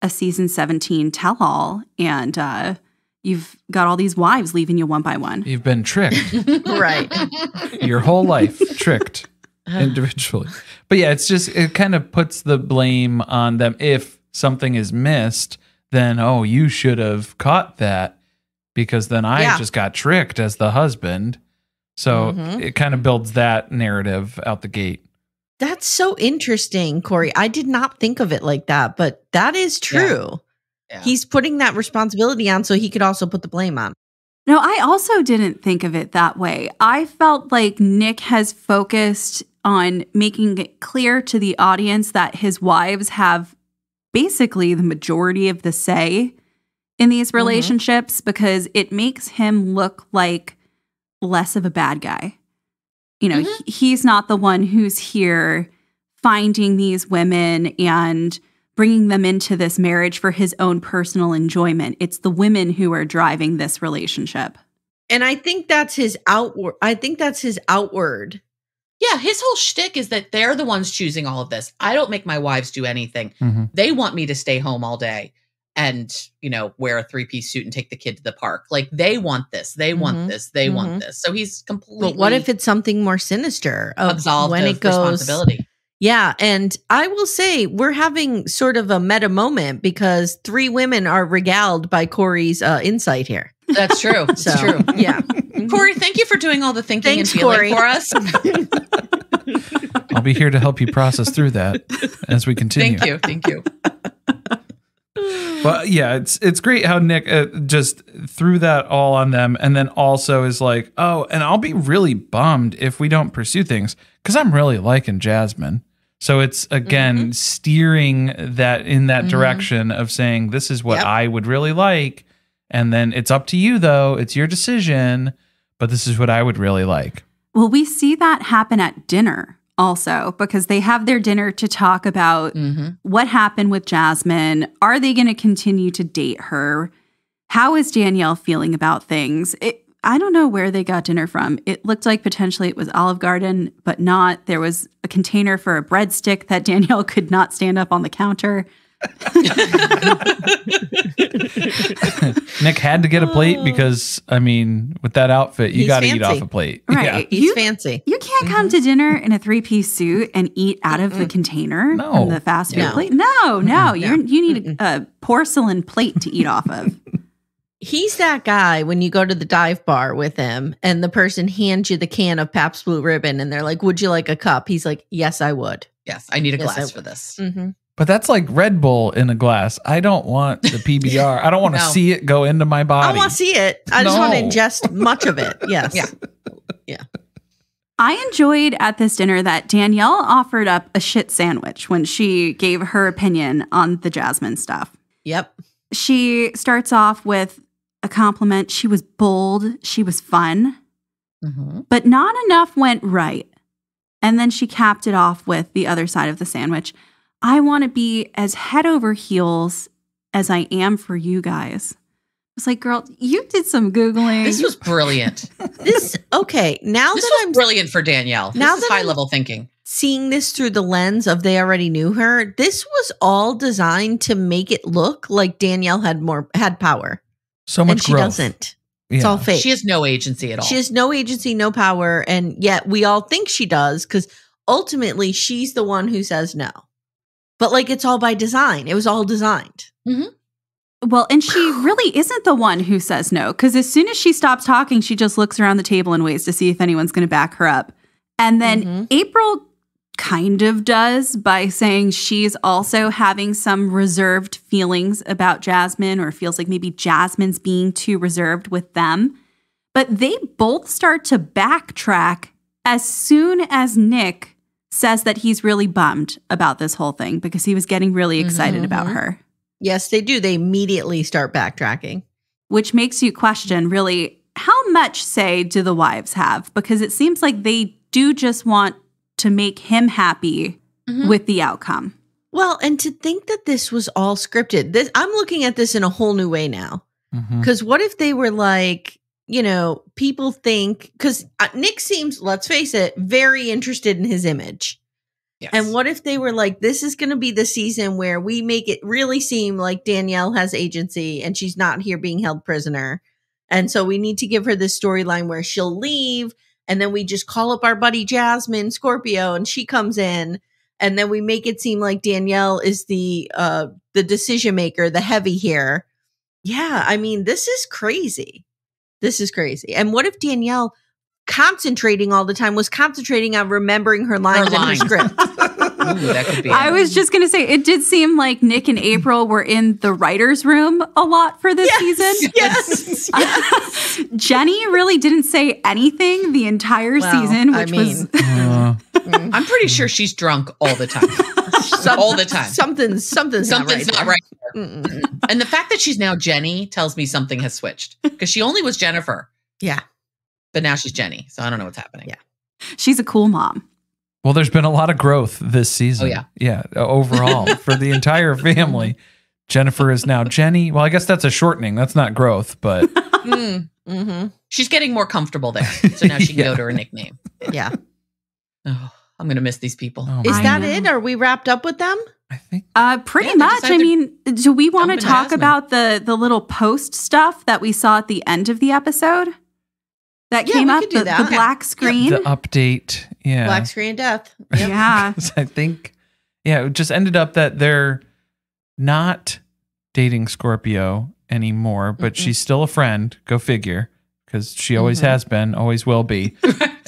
season 17 tell-all, and you've got all these wives leaving you one by one.
You've been tricked
Right.
your whole life, tricked individually. But yeah, it kind of puts the blame on them. If something is missed, then, oh, you should have caught that because then I
Yeah.
just got tricked as the husband. So it kind of builds that narrative out the gate.
That's so interesting, Corey. I did not think of it like that, but that is true.
Yeah.
He's putting that responsibility on so he could also put the blame on.
No, I also didn't think of it that way. I felt like Nick has focused on making it clear to the audience that his wives have basically the majority of the say in these relationships because it makes him look like less of a bad guy. He's not the one who's here finding these women and bringing them into this marriage for his own personal enjoyment. It's the women who are driving this relationship.
And I think that's his outward.
Yeah, his whole shtick is that they're the ones choosing all of this. I don't make my wives do anything.
Mhm.
They want me to stay home all day and, wear a 3-piece suit and take the kid to the park. Like, they want this. They want this. They want this. So he's completely
But what if it's something more sinister of
absolved
when
of
it goes?
responsibility.
Yeah. And I will say we're having sort of a meta moment because 3 women are regaled by Corey's insight here.
That's true. It's
So,
true.
yeah.
Corey, thank you for doing all the thinking
Thanks,
and feeling
Corey.
for us.
I'll be here to help you process through that as we continue.
Thank you.
Well, yeah, it's great how Nick just threw that all on them, and then also is like, oh, and I'll be really bummed if we don't pursue things because I'm really liking Jasmine. So it's again steering that in that direction of saying this is what I would really like, and then it's up to you though, it's your decision, but this is what I would really like.
Well, we see that happen at dinner also because they have their dinner to talk about what happened with Jasmine. Are they going to continue to date her? How is Danielle feeling about things? I don't know where they got dinner from. It looked like potentially it was Olive Garden, but not. There was a container for a breadstick that Danielle could not stand up on the counter.
Nick had to get a plate because, I mean, with that outfit, you got to eat off a plate.
Right.
Yeah.
He's fancy.
You can't come to dinner in a 3-piece suit and eat out of the container from the fast food plate. No. You need a porcelain plate to eat off of.
He's that guy when you go to the dive bar with him and the person hands you the can of Pabst Blue Ribbon and they're like, would you like a cup? He's like, yes, I would.
Yes, I need a glass for this.
But that's like Red Bull in a glass. I don't want the PBR. I don't want to see it go into my body.
I want to see it. I just want to ingest much of it. Yes.
Yeah.
I enjoyed at this dinner that Danielle offered up a shit sandwich when she gave her opinion on the Jasmine stuff.
Yep.
She starts off with a compliment. She was bold. She was fun. But not enough went right. And then she capped it off with the other side of the sandwich. I want to be as head over heels as I am for you guys. It's like, girl, you did some Googling.
This was brilliant.
Now this
was brilliant for Danielle. This is high level thinking.
Seeing this through the lens of they already knew her, this was all designed to make it look like Danielle had power.
So much
and she
growth.
doesn't. It's all fake.
She has no agency at all.
She has no agency, no power, and yet we all think she does because ultimately she's the one who says no. But like it's all by design. It was all designed.
Well, and she really isn't the one who says no because as soon as she stops talking, she just looks around the table and waits to see if anyone's going to back her up. And then April kind of does by saying she's also having some reserved feelings about Jasmine or feels like maybe Jasmine's being too reserved with them. But they both start to backtrack as soon as Nick says that he's really bummed about this whole thing because he was getting really excited about her.
Yes, they do. They immediately start backtracking.
Which makes you question, really, how much say do the wives have? Because it seems like they do just want to make him happy with the outcome.
Well, and to think that this was all scripted. I'm looking at this in a whole new way now. Because what if they were like, you know, people think, because Nick seems, let's face it, very interested in his image. Yes. And what if they were like, this is going to be the season where we make it really seem like Danielle has agency and she's not here being held prisoner. And so we need to give her this storyline where she'll leave. And then we just call up our buddy Jasmine, Scorpio, and she comes in. And then we make it seem like Danielle is the decision maker, the heavy here. Yeah, I mean, this is crazy. This is crazy. And what if Danielle concentrating all the time was concentrating on remembering her lines in her script?
Ooh, that could be.
I was just going to say, it did seem like Nick and April were in the writer's room a lot for this season.
Yes.
Jenny really didn't say anything the entire season, which was...
I'm pretty sure she's drunk all the time. All the time.
Something's not right.
And the fact that she's now Jenny tells me something has switched. Because she only was Jennifer.
Yeah.
But now she's Jenny. So I don't know what's happening.
Yeah.
She's a cool mom.
Well, there's been a lot of growth this season.
Oh, yeah.
Yeah, overall, for the entire family. Jennifer is now Jenny. Well, I guess that's a shortening. That's not growth, but...
She's getting more comfortable there. So now she can go to her nickname.
Yeah.
Oh, I'm going to miss these people.
Oh,
is that it? Are we wrapped up with them?
I think.
Pretty much. I mean, do we want to talk about the little post stuff that we saw at the end of the episode? That came up, the black screen.
The update. Yeah.
Black screen death.
Yep. Yeah.
I think, it just ended up that they're not dating Scorpio anymore, but she's still a friend. Go figure. Because she always has been, always will be.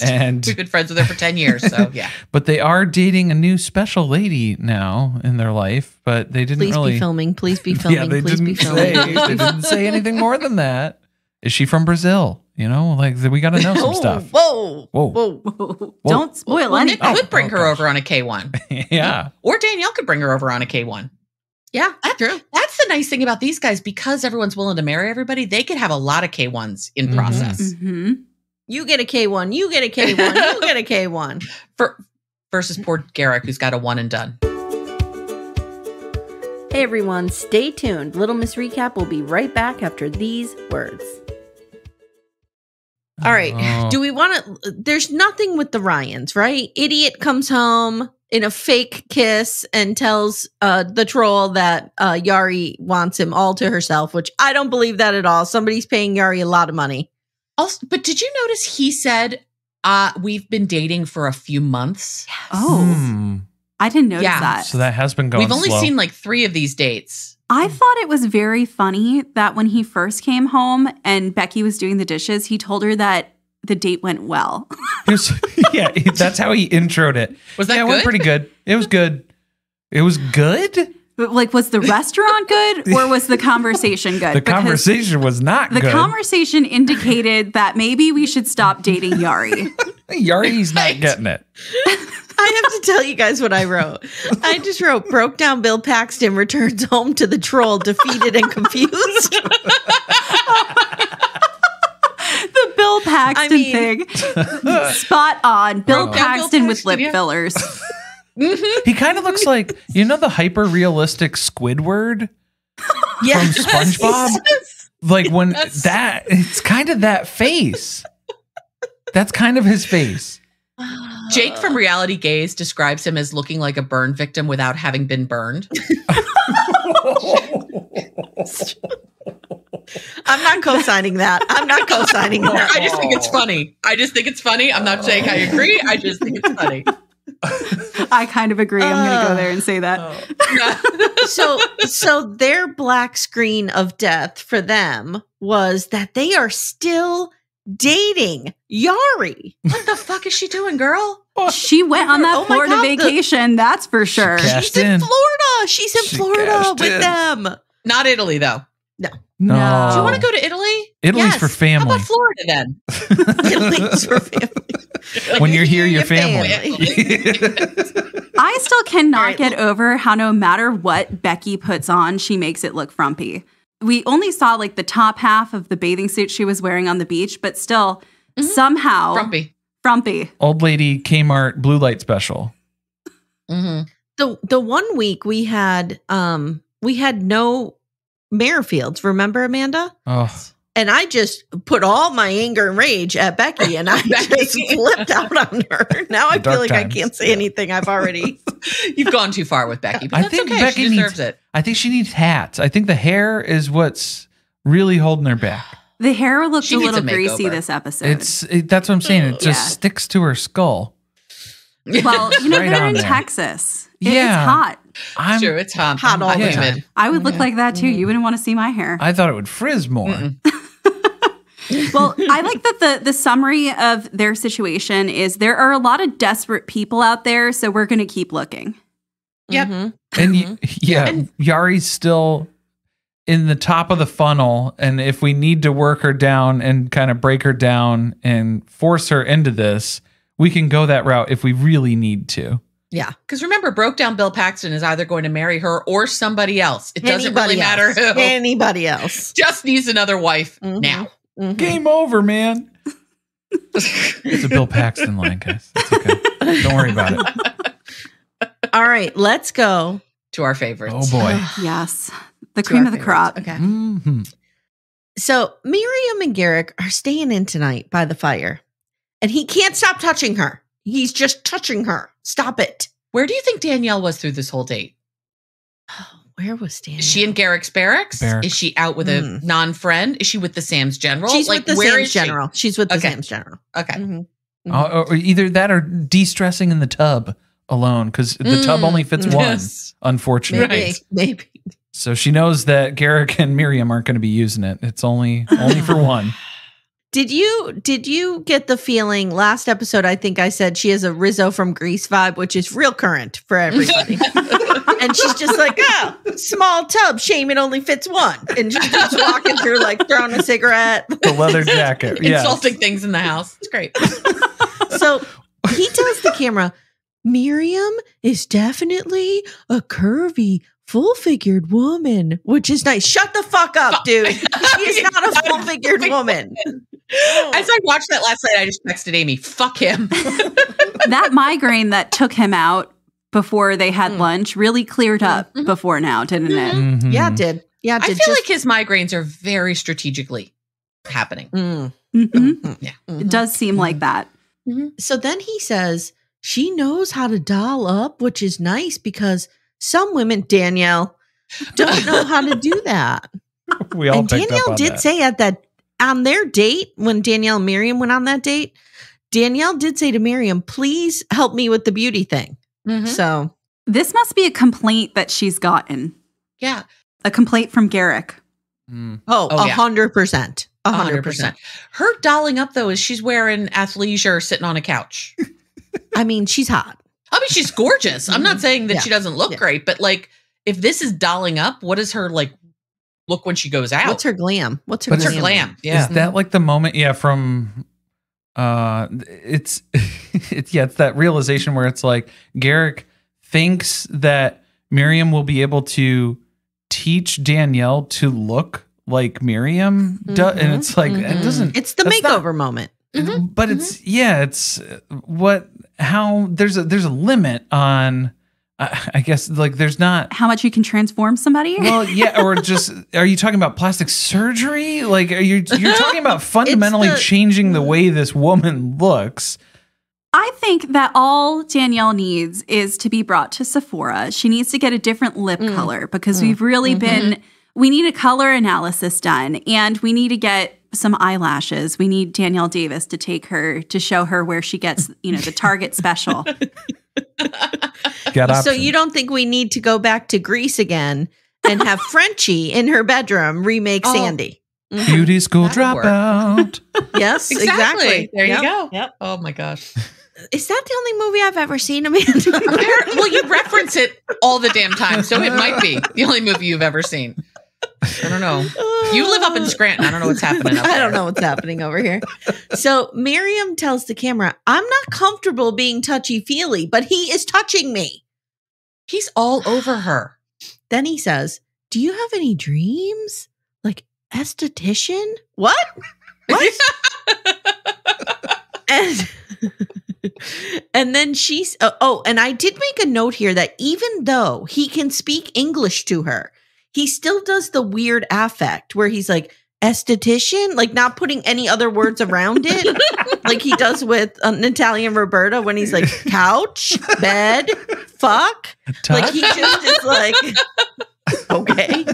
And
we've been friends with her for 10 years. So yeah.
But they are dating a new special lady now in their life, but they didn't
Please
really
be filming. Please be filming.
Yeah, they
Please be
didn't
filming.
say, they didn't say anything more than that. Is she from Brazil? You know, like we got to know some stuff.
Whoa.
Whoa. Don't spoil
Well, Nick
anything.
could bring her
gosh.
over on a K1.
Yeah.
Or Danielle could bring her over on a K1.
Yeah, true.
That's the nice thing about these guys. Because everyone's willing to marry everybody, they could have a lot of K1s in process.
Mhm.
You get a K1. You get a K1. You get a K1.
Versus poor Gerrick, who's got a one and done.
Hey everyone, stay tuned. Little Miss Recap will be right back after these words. All right.
Oh.
Do we want to? There's nothing with the Ryans, right? Idiot comes home in a fake kiss and tells the troll that Yary wants him all to herself, which I don't believe that at all. Somebody's paying Yary a lot of money.
Also, but did you notice he said, we've been dating for a few months?
Oh, I didn't notice
Yeah.
that.
So that has been going
We've only
slow.
seen like 3 of these dates.
I thought it was very funny that when he first came home and Becky was doing the dishes, he told her that the date went well.
Yeah, that's how he introed it.
Was that
It
good?
went pretty good. It was good. It was good?
But like, was the restaurant good or was the conversation good?
The conversation was not
The
good.
conversation indicated that maybe we should stop dating Yary.
Yary's not getting it.
I have to tell you guys what I wrote. I just wrote, broke down Bill Paxton returns home to the troll, defeated and confused.
The Bill Paxton thing. Spot on. Bill
Broke down Bill
Paxton with
Paxton,
lip
yeah.
fillers.
He kind of looks like, you know, the hyper realistic Squidward from SpongeBob? Like when it's kind of that face. That's kind of his face.
Jake from Reality Gaze describes him as looking like a burn victim without having been burned.
I'm not co-signing that. I'm not co-signing that.
I just think it's funny. I'm not saying I agree. I just think it's funny.
I kind of agree. I'm going to go there and say that.
So their black screen of death for them was that they are still dating Yary.
What the fuck is she doing, girl?
She went on that
Oh my
Florida
God,
vacation, that's for sure.
She's in Florida. She's in
She
Florida
cashed
with
in.
them.
Not Italy, though.
No.
Do you want to go to Italy?
Italy's for
How
family.
about Florida then?
Italy's for family.
When you're here, you're
Your
family.
I still cannot
All right,
get over how no matter what Becky puts on, she makes it look frumpy. We only saw like the top half of the bathing suit she was wearing on the beach, but still somehow frumpy.
Old lady Kmart blue light special.
Mm-hmm.
The 1 week we had no Merrifields, remember, Amanda?
Oh,
And I just put all my anger and rage at Becky, and I just flipped out on her. Now I feel
Dark
like I
times.
can't say anything. I've already.
You've gone too far with Becky, but
I
that's
think
okay.
Becky
She deserves it.
I think she needs hats. I think the hair is what's really holding her back.
The hair looked
She
a
needs
little
a
greasy
makeover.
this episode.
That's what I'm saying. It just
Yeah.
sticks to her skull.
Well, you know,
Right
they're
on
in
there.
Texas.
Yeah.
It's hot.
True, it's hot.
Hot all the
humid.
time.
I would look like that too. You wouldn't want to see my hair.
I thought it would frizz more.
Well, I like that the summary of their situation is there are a lot of desperate people out there, so we're going to keep looking.
Yep.
Mhm.
And
Mm-hmm.
Yari's still in the top of the funnel. And if we need to work her down and kind of break her down and force her into this, we can go that route if we really need to.
Yeah.
Because remember, broke down Bill Paxton is either going to marry her or somebody else. It doesn't
Anybody
really matter
else.
who.
Anybody else.
Just needs another wife
Mhm.
now.
Mhm.
Game over, man. It's a Bill Paxton line, guys. It's okay. Don't worry about it.
All right, let's go.
To our favorites.
Oh, boy.
Yes. The
To
cream
our
of the
favorites.
crop.
Okay.
Mhm.
So Miriam and Gerrick are staying in tonight by the fire, and he can't stop touching her. He's just touching her. Stop it.
Where do you think Danielle was through this whole date?
Where was Danielle?
Is she in Gerrick's barracks?
Barracks.
Is she out with a non-friend? Is she with the Sam's General?
She's with the
where
Sam's
is she?
General. She's with the
Okay.
Sam's General.
Okay.
Mhm.
Or either that or de-stressing in the tub alone, because the tub only fits one,
Yes.
unfortunately.
Maybe.
Right.
Maybe.
So she knows that Gerrick and Miriam aren't going to be using it. It's only for one.
Did you get the feeling last episode? I think I said she has a Rizzo from Grease vibe, which is real current for everybody. And she's just like, oh, small tub, shame it only fits one. And she's just walking through, like throwing a cigarette.
The leather jacket. Yes.
Insulting things in the house. It's great.
So he tells the camera, Miriam is definitely a curvy, full-figured woman, which is nice. Shut the fuck up, dude. She is not a full-figured woman.
As I watched that last night, I just texted Amy, fuck him.
That migraine that took him out before they had lunch really cleared up before now, didn't it?
Mhm.
Yeah, it did. Yeah, it
I
did.
feel like his migraines are very strategically happening.
Mm.
Mhm.
Yeah.
It does seem like that.
So then he says, she knows how to doll up, which is nice because some women, Danielle, don't know how to do that.
We all
And
picked up
Danielle
on
did
that.
say on their date, when Danielle and Miriam went on that date, Danielle did say to Miriam, please help me with the beauty thing.
Mhm.
So
This must be a complaint that she's gotten.
Yeah.
A complaint from Gerrick.
Mm.
Oh, yeah.
100%.
100%. Her dolling up, though, is she's wearing athleisure sitting on a couch.
I mean, she's hot.
I mean, she's gorgeous. I'm not saying that
Yeah.
she doesn't look
Yeah.
great, but like, if this is dolling up, what is her like look when she goes out?
What's her glam? What's her
But
What's
glam?
her glam? Yeah.
Is that like the moment? Yeah, from it's it's that realization where it's like Gerrick thinks that Miriam will be able to teach Danielle to look like Miriam does, and it's like it doesn't.
It's the
that's
makeover
not-
moment.
But it's how there's a limit on. I guess like there's not.
How much you can transform somebody?
Well, yeah, or just are you talking about plastic surgery? Like you're talking about fundamentally changing the way this woman looks.
I think that all Danielle needs is to be brought to Sephora. She needs to get a different lip color because we've really we need a color analysis done and we need to get some eyelashes. We need Danielle Davis to take her to show her where she gets, the Target special.
Got
So
options.
you don't think we need to go back to Greece again and have Frenchie in her bedroom remake
Oh.
Sandy?
Beauty school
That'll work.
dropout.
Yes,
Exactly.
exactly.
There you
Yep,
go.
Yep.
Oh my gosh.
Is that the only movie I've ever seen, Amanda?
Well, you reference it all the damn time, so it might be the only movie you've ever seen. I don't know. You live up in Scranton. I don't know what's happening up there.
I don't know what's happening over here. So Miriam tells the camera, I'm not comfortable being touchy-feely, but he is touching me.
He's all over her.
Then he says, do you have any dreams? Like esthetician? What? What? and then she's, and I did make a note here that even though he can speak English to her, he still does the weird affect where he's like, esthetician, like not putting any other words around it, like he does with Natalia and Roberta when he's like couch, bed, fuck.
Touch?
Like he just is like, okay.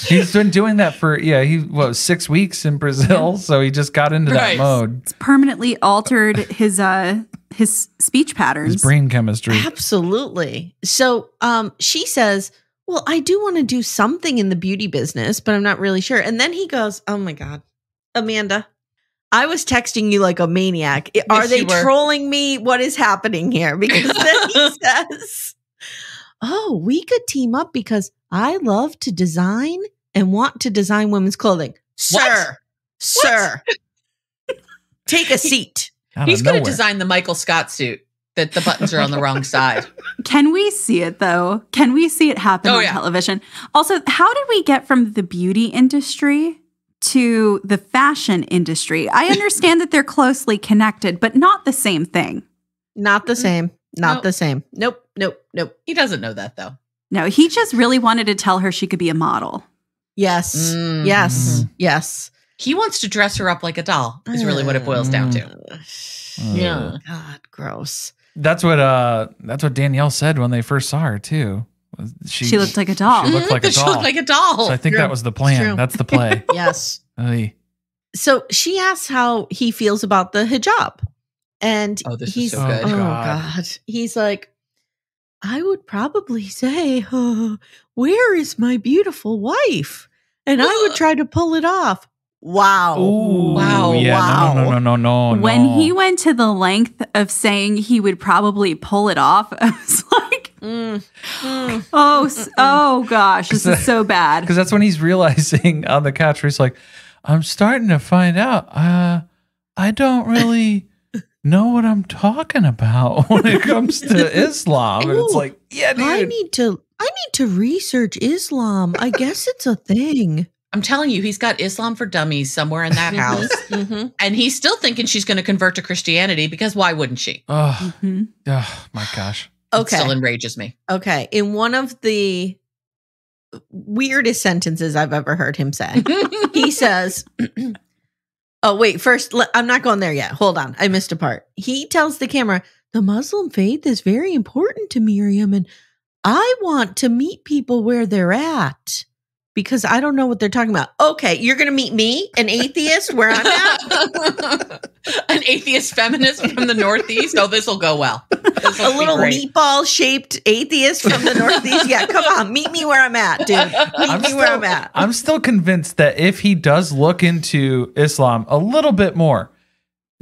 He's been doing that for 6 weeks in Brazil, so he just got into that
Right.
mode.
It's permanently altered his speech patterns.
His brain chemistry.
Absolutely. So she says, well, I do want to do something in the beauty business, but I'm not really sure. And then he goes, oh my God, Amanda, I was texting you like a maniac. Are
Yes,
they
you were.
trolling me? What is happening here? Because then he says, oh, we could team up because I love to design and want to design women's clothing. Sir, sir, take a seat.
Out
He's
of
going to
nowhere.
design the Michael Scott suit that the buttons are on the wrong side.
Can we see it though? Can we see it happen
Oh,
on
yeah.
television? Also, how did we get from the beauty industry to the fashion industry? I understand that they're closely connected, but not the same thing.
Not the same. Not
Nope.
the same. Nope. Nope. Nope.
He doesn't know that, though.
No, he just really wanted to tell her she could be a model.
Yes.
Mhm.
Yes. Yes.
He wants to dress her up like a doll, is really what it boils down to.
Yeah. God, gross.
That's what Danielle said when they first saw her too.
She looked like a doll.
She looked like a
She
doll.
looked like a doll.
So I think
True.
that was the
It's
plan.
true.
That's the play.
Yes.
Oy.
So she asks how he feels about the hijab. And
Oh, this is
he's
so good.
Oh,
God.
God. He's like, I would probably say, where is my beautiful wife? And I would try to pull it off. Wow.
Ooh,
Wow.
Yeah,
Wow.
no.
When he went to the length of saying he would probably pull it off, I was like, oh gosh, this is so bad.
Because that's when he's realizing on the couch where he's like, I'm starting to find out I don't really know what I'm talking about when it comes to Islam. And it's
Ooh,
like, yeah, dude.
I need to research Islam. I guess it's a thing.
I'm telling you, he's got Islam for Dummies somewhere in that house.
Mm-hmm.
And he's still thinking she's going to convert to Christianity because why wouldn't she?
Oh, oh my gosh.
It
Okay.
still enrages me.
Okay. In one of the weirdest sentences I've ever heard him say, he says, oh, wait, first, I'm not going there yet. Hold on. I missed a part. He tells the camera, the Muslim faith is very important to Miriam, and I want to meet people where they're at because I don't know what they're talking about. Okay, you're going to meet me, an atheist, where I'm at?
An atheist feminist from the Northeast. Oh, this will go well.
A little meatball-shaped atheist from the Northeast? Yeah, come on. Meet me where I'm at, dude. Meet me where I'm at.
I'm still convinced that if he does look into Islam a little bit more,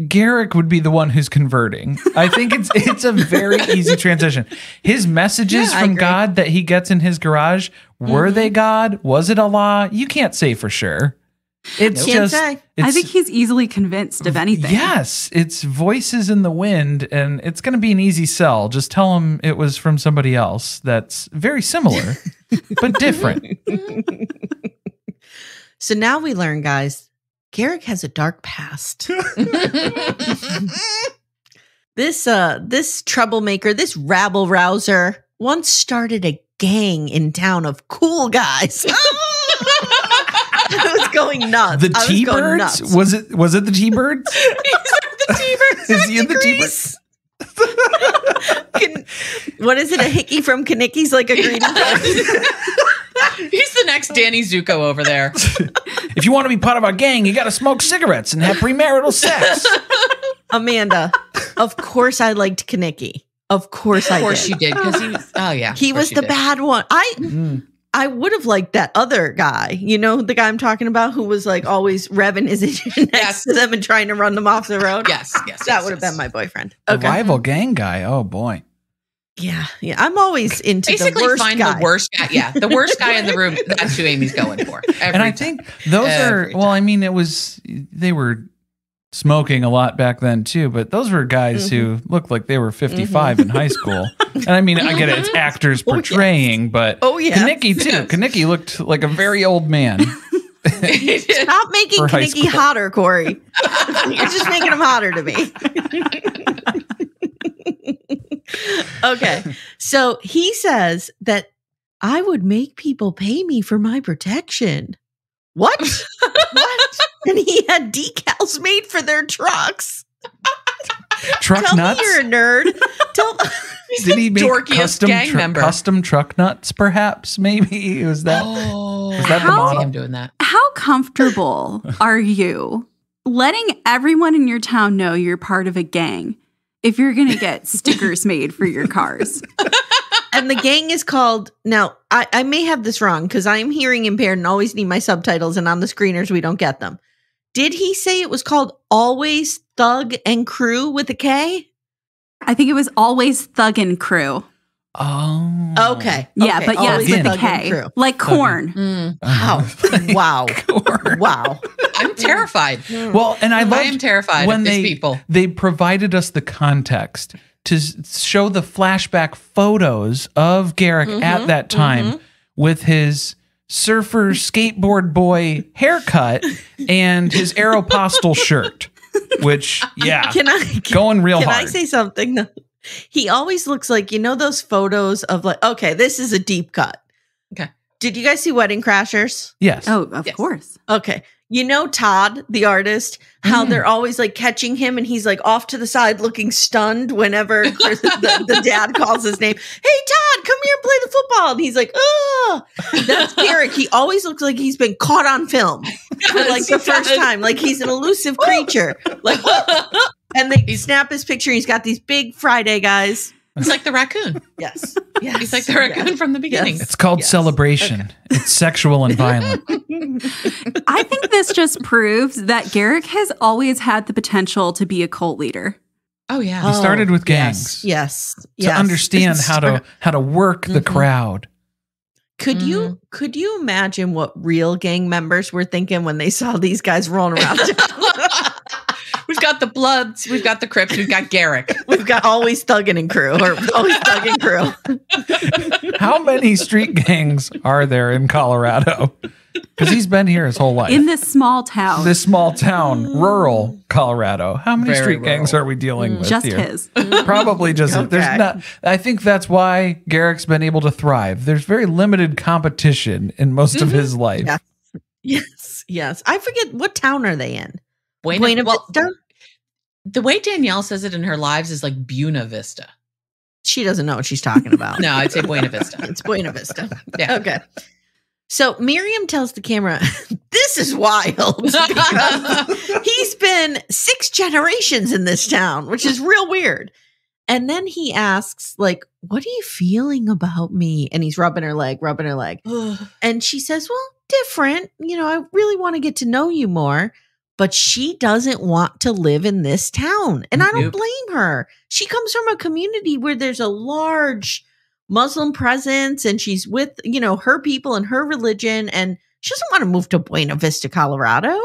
Gerrick would be the one who's converting. I think it's a very easy transition. His messages from God that he gets in his garage, were they God? Was it Allah? You can't say for sure. It's
Can't
just
say.
I think he's easily convinced of anything.
Yes, it's voices in the wind, and it's going to be an easy sell. Just tell him it was from somebody else that's very similar, but different.
So now we learn, guys, Gerrick has a dark past. This troublemaker, this rabble rouser, once started a gang in town of cool guys. I was going nuts.
The T-Birds? Was it the T-Birds?
The T-Birds.
Is he in the T-Birds?
What is it? A hickey from Kanicki's, like a greeting card?
He's the next Danny Zuko over there.
If you want to be part of our gang, you got to smoke cigarettes and have premarital sex.
Amanda, of course I liked Kanicki. Of course I did.
Of course you did, because he was, oh yeah.
He was the bad one. I would have liked that other guy, you know, the guy I'm talking about who was like always revving his engine next to them and trying to run them off the road.
Yes.
That would have been my boyfriend.
The rival gang guy. Oh boy.
Yeah. I'm always into
Basically
the worst
find
guy.
the worst guy. Yeah, the worst guy in the room. That's who Amy's going for.
And I think those I mean, they were smoking a lot back then too, but those were guys who looked like they were 55 in high school. And I mean, I get it, it's actors portraying, but Kanicki too. Yes. Kanicki looked like a very old man.
Stop making Kanicki hotter, Corey. You're just making him hotter to me. Okay. So he says that I would make people pay me for my protection. What? What? And he had decals made for their trucks.
Truck
Tell
nuts?
me you're a nerd.
Did he make
custom
custom truck nuts, perhaps? Maybe? Was that the model?
I'm doing that.
How comfortable are you letting everyone in your town know you're part of a gang if you're going to get stickers made for your cars?
And the gang is called, now, I may have this wrong because I'm hearing impaired and always need my subtitles, and on the screeners we don't get them. Did he say it was called Always Thug and Crew with a K?
I think it was Always Thug and Crew.
Oh. Okay.
Yeah, but yes, with a K. Like corn.
Wow. Wow.
Corn.
Wow.
I'm terrified.
Well, and I
am terrified
when
of these people.
They provided us the context to show the flashback photos of Gerrick at that time with his surfer skateboard boy haircut and his Aeropostale shirt, which, going real hard.
Can I say something? No. He always looks like, you know, those photos of like, okay, this is a deep cut.
Okay.
Did you guys see Wedding Crashers?
Yes.
Oh, of course.
Okay. You know Todd, the artist, how they're always like catching him and he's like off to the side looking stunned whenever the dad calls his name. Hey, Todd, come here and play the football. And he's like, oh, that's Gerrick. He always looks like he's been caught on film for like the first time. Like he's an elusive creature. Like, and they snap his picture. He's got these big Friday guys.
It's like the raccoon.
Yes. Yes.
He's like the raccoon from the beginning.
Yes.
It's called
Yes.
celebration.
Okay.
It's sexual and violent.
I think this just proves that Gerrick has always had the potential to be a cult leader.
Oh yeah.
He started with gangs.
Yes.
To understand how to work the crowd.
Could you imagine what real gang members were thinking when they saw these guys rolling around?
We've got the Bloods, we've got the Crips, we've got Gerrick.
We've got always thugging and crew, or always thugging crew.
How many street gangs are there in Colorado? Because he's been here his whole life.
In this small town.
This small town, rural Colorado. How many
Very
street gangs are we dealing with
just
here?
his.
Probably just
Okay.
there's not. I think that's why Gerrick's been able to thrive. There's very limited competition in most of his life.
Yeah. Yes. I forget, what town are they in?
Buena
Well,
Vista? The way Danielle says it in her lives is like Buena Vista.
she doesn't know what she's talking about.
No, I'd say Buena Vista.
It's Buena Vista.
Yeah.
Okay. So Miriam tells the camera, this is wild. Because he's been 6 generations in this town, which is real weird. And then he asks, like, what are you feeling about me? And he's rubbing her leg. And she says, well, different. You know, I really want to get to know you more. But she doesn't want to live in this town. And I don't
Nope.
blame her. She comes from a community where there's a large Muslim presence, and she's with, you know, her people and her religion. And she doesn't want to move to Buena Vista, Colorado.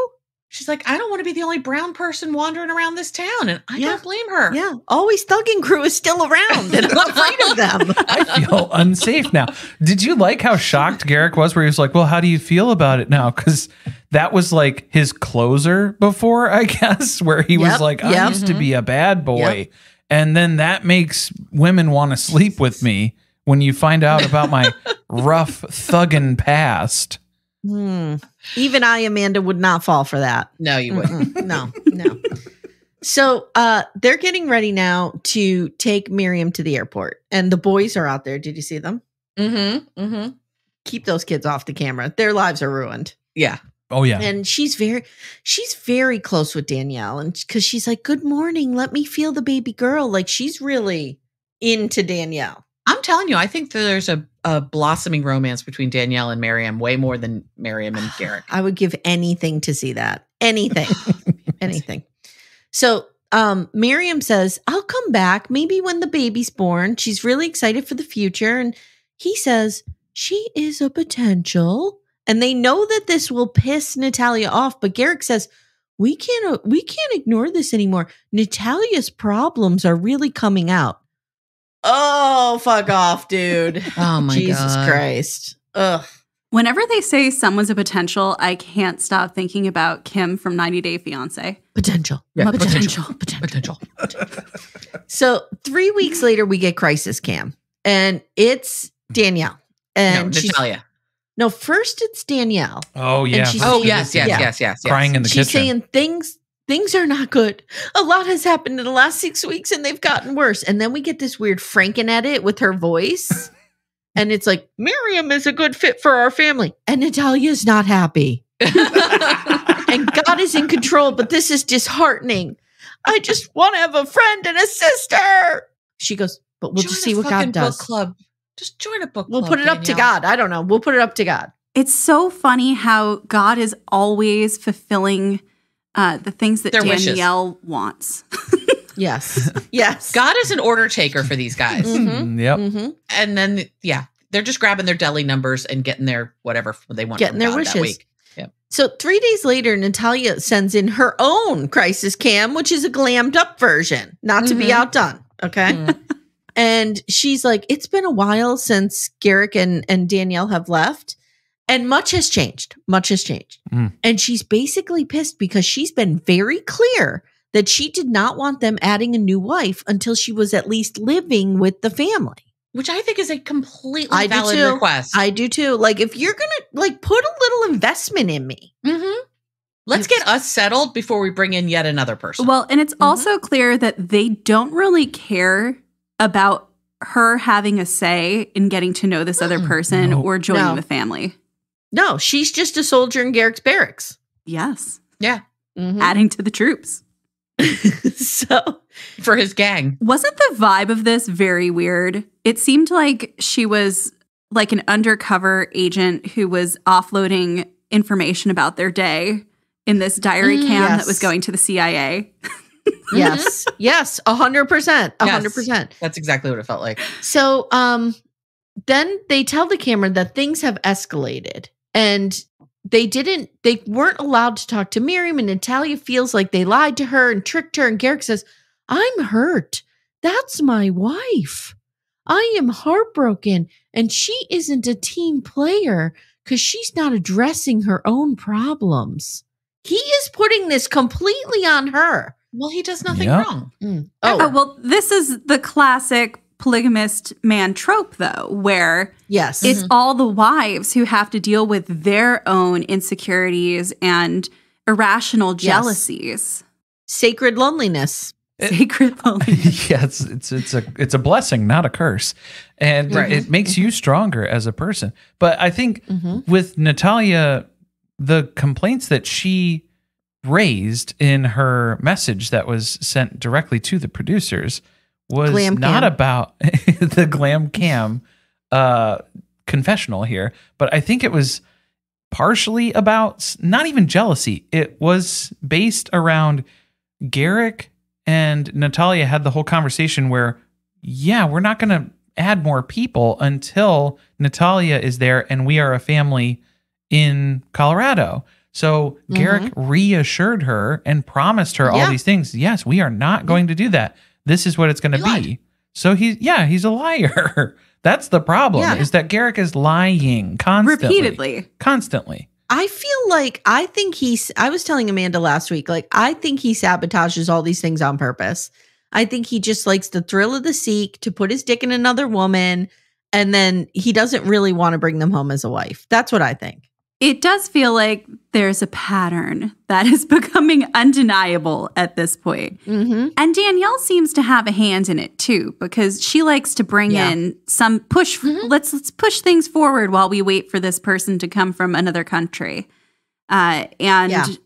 She's like, I don't want to be the only brown person wandering around this town. And I
Yeah.
don't blame her.
Yeah. Always Thugging Crew is still around, and I'm afraid of them.
I feel unsafe now. Did you like how shocked Gerrick was where he was like, well, how do you feel about it now? Because that was like his closer before, I guess, where he was
Yep,
like, I
yep.
used to be a bad boy.
Yep.
And then that makes women want to sleep with me when you find out about my rough thuggin' past.
Even I, Amanda, would not fall for that.
No, you wouldn't.
No. So they're getting ready now to take Miriam to the airport, and the boys are out there. Did you see them?
Mm-hmm.
Keep those kids off the camera. Their lives are ruined.
Yeah.
Oh, yeah.
And she's very close with Danielle, and because she's like, good morning, let me feel the baby girl. Like, she's really into Danielle.
I'm telling you, I think that there's a blossoming romance between Danielle and Miriam, way more than Miriam and Gerrick.
I would give anything to see that. Anything. Anything. So Miriam says, I'll come back maybe when the baby's born. She's really excited for the future. And he says, she is a potential. And they know that this will piss Natalia off. But Gerrick says, we can't ignore this anymore. Natalia's problems are really coming out. Oh, fuck off, dude.
Oh my
Jesus
God.
Christ. Ugh.
Whenever they say someone's a potential, I can't stop thinking about Kim from 90 Day Fiancé.
Potential.
Yeah,
Potential. So 3 weeks later, we get Crisis Cam, and it's Danielle. And
No,
she's-
Natalia.
No, first it's Danielle.
Oh, yeah.
she's-
Oh,
saying-
yes.
Yeah.
Crying in the
She's
kitchen.
saying things are not good. A lot has happened in the last 6 weeks, and they've gotten worse. And then we get this weird Franken edit with her voice. And it's like, Miriam is a good fit for our family. And Natalia's not happy. And God is in control, but this is disheartening. I just want to have a friend and a sister. She goes, but we'll just see what God does.
Book club. Just join a book
We'll
club.
put it up to
Danielle.
God. I don't know. We'll put it up to God.
It's so funny how God is always fulfilling the things that
Their wishes.
Danielle wants.
Yes. Yes.
God is an order taker for these guys.
Mhm.
Yep.
Mm-hmm.
And then, yeah, they're just grabbing their deli numbers and getting their whatever they want.
Getting
from
their
God
wishes.
That week. Yep.
So 3 days later, Natalia sends in her own Crisis Cam, which is a glammed up version, not to be
Mhm.
outdone. Okay.
Mhm.
And she's like, it's been a while since Gerrick and Danielle have left. And much has changed. Much has changed.
Mm.
And she's basically pissed because she's been very clear that she did not want them adding a new wife until she was at least living with the family.
Which I think is a completely
I do
valid
too.
request.
I do too. Like, if you're going to like put a little investment in me.
Mm-hmm. Let's get us settled before we bring in yet another person.
Well, and it's also clear that they don't really care about her having a say in getting to know this other person
No.
or joining
No.
the family.
No, she's just a soldier in Gerrick's barracks.
Yes.
yeah.
Mhm.
Adding to the troops.
So
for his gang.
Wasn't the vibe of this very weird? It seemed like she was like an undercover agent who was offloading information about their day in this diary cam that was going to the CIA.
yes, 100%, 100%.
That's exactly what it felt like.
So then they tell the camera that things have escalated, and they weren't allowed to talk to Miriam, and Natalia feels like they lied to her and tricked her, and Gerrick says, I'm hurt. That's my wife. I am heartbroken, and she isn't a team player because she's not addressing her own problems. He is putting this completely on her.
Well, he does nothing wrong.
Oh, well, this is the classic polygamist man trope, though, where it's all the wives who have to deal with their own insecurities and irrational jealousies.
Sacred loneliness.
Sacred loneliness.
Yeah, it's a blessing, not a curse, and it makes you stronger as a person. But I think with Natalia, the complaints that she raised in her message that was sent directly to the producers was not about the glam cam confessional here, but I think it was partially about not even jealousy. It was based around Gerrick and Natalia had the whole conversation where, we're not going to add more people until Natalia is there and we are a family in Colorado. So Gerrick reassured her and promised her all these things. Yes, we are not going to do that. This is what it's going to be. So he's a liar. That's the problem is that Gerrick is lying constantly.
I feel like I was telling Amanda last week, like, I think he sabotages all these things on purpose. I think he just likes the thrill of the seek to put his dick in another woman. And then he doesn't really want to bring them home as a wife. That's what I think.
It does feel like there's a pattern that is becoming undeniable at this point. And Danielle seems to have a hand in it too, because she likes to bring in some push. Let's push things forward while we wait for this person to come from another country. And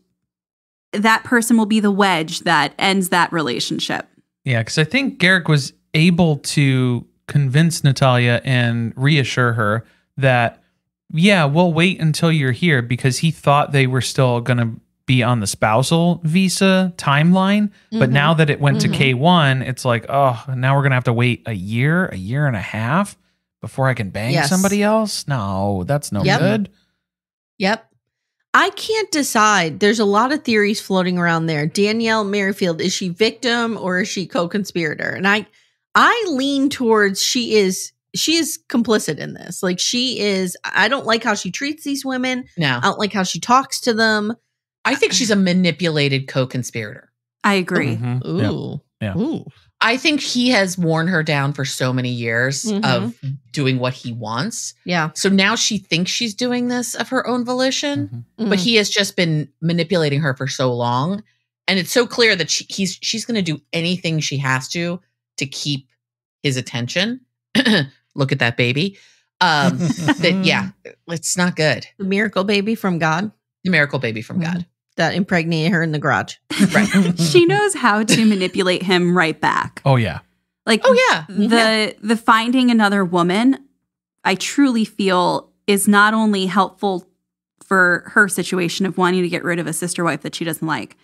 that person will be the wedge that ends that relationship.
Yeah, because I think Gerrick was able to convince Natalia and reassure her that, we'll wait until you're here, because he thought they were still going to be on the spousal visa timeline. But now that it went to K1, it's like, now we're going to have to wait a year and a half before I can bang somebody else. No, that's no good.
Yep. I can't decide. There's a lot of theories floating around there. Danielle Merrifield, is she victim or is she co-conspirator? And I lean towards she is complicit in this. Like, she is, I don't like how she treats these women.
No.
I don't like how she talks to them.
I think she's a manipulated co-conspirator.
I agree.
Ooh.
Yeah.
Ooh.
I think he has worn her down for so many years of doing what he wants.
Yeah.
So now she thinks she's doing this of her own volition, but he has just been manipulating her for so long. And it's so clear that she's going to do anything she has to keep his attention. Look at that baby. It's not good.
The miracle baby from God.
The miracle baby from God.
That impregnated her in the garage.
Right.
She knows how to manipulate him right back.
Oh, yeah.
Like, the finding another woman, I truly feel is not only helpful for her situation of wanting to get rid of a sister wife that she doesn't like,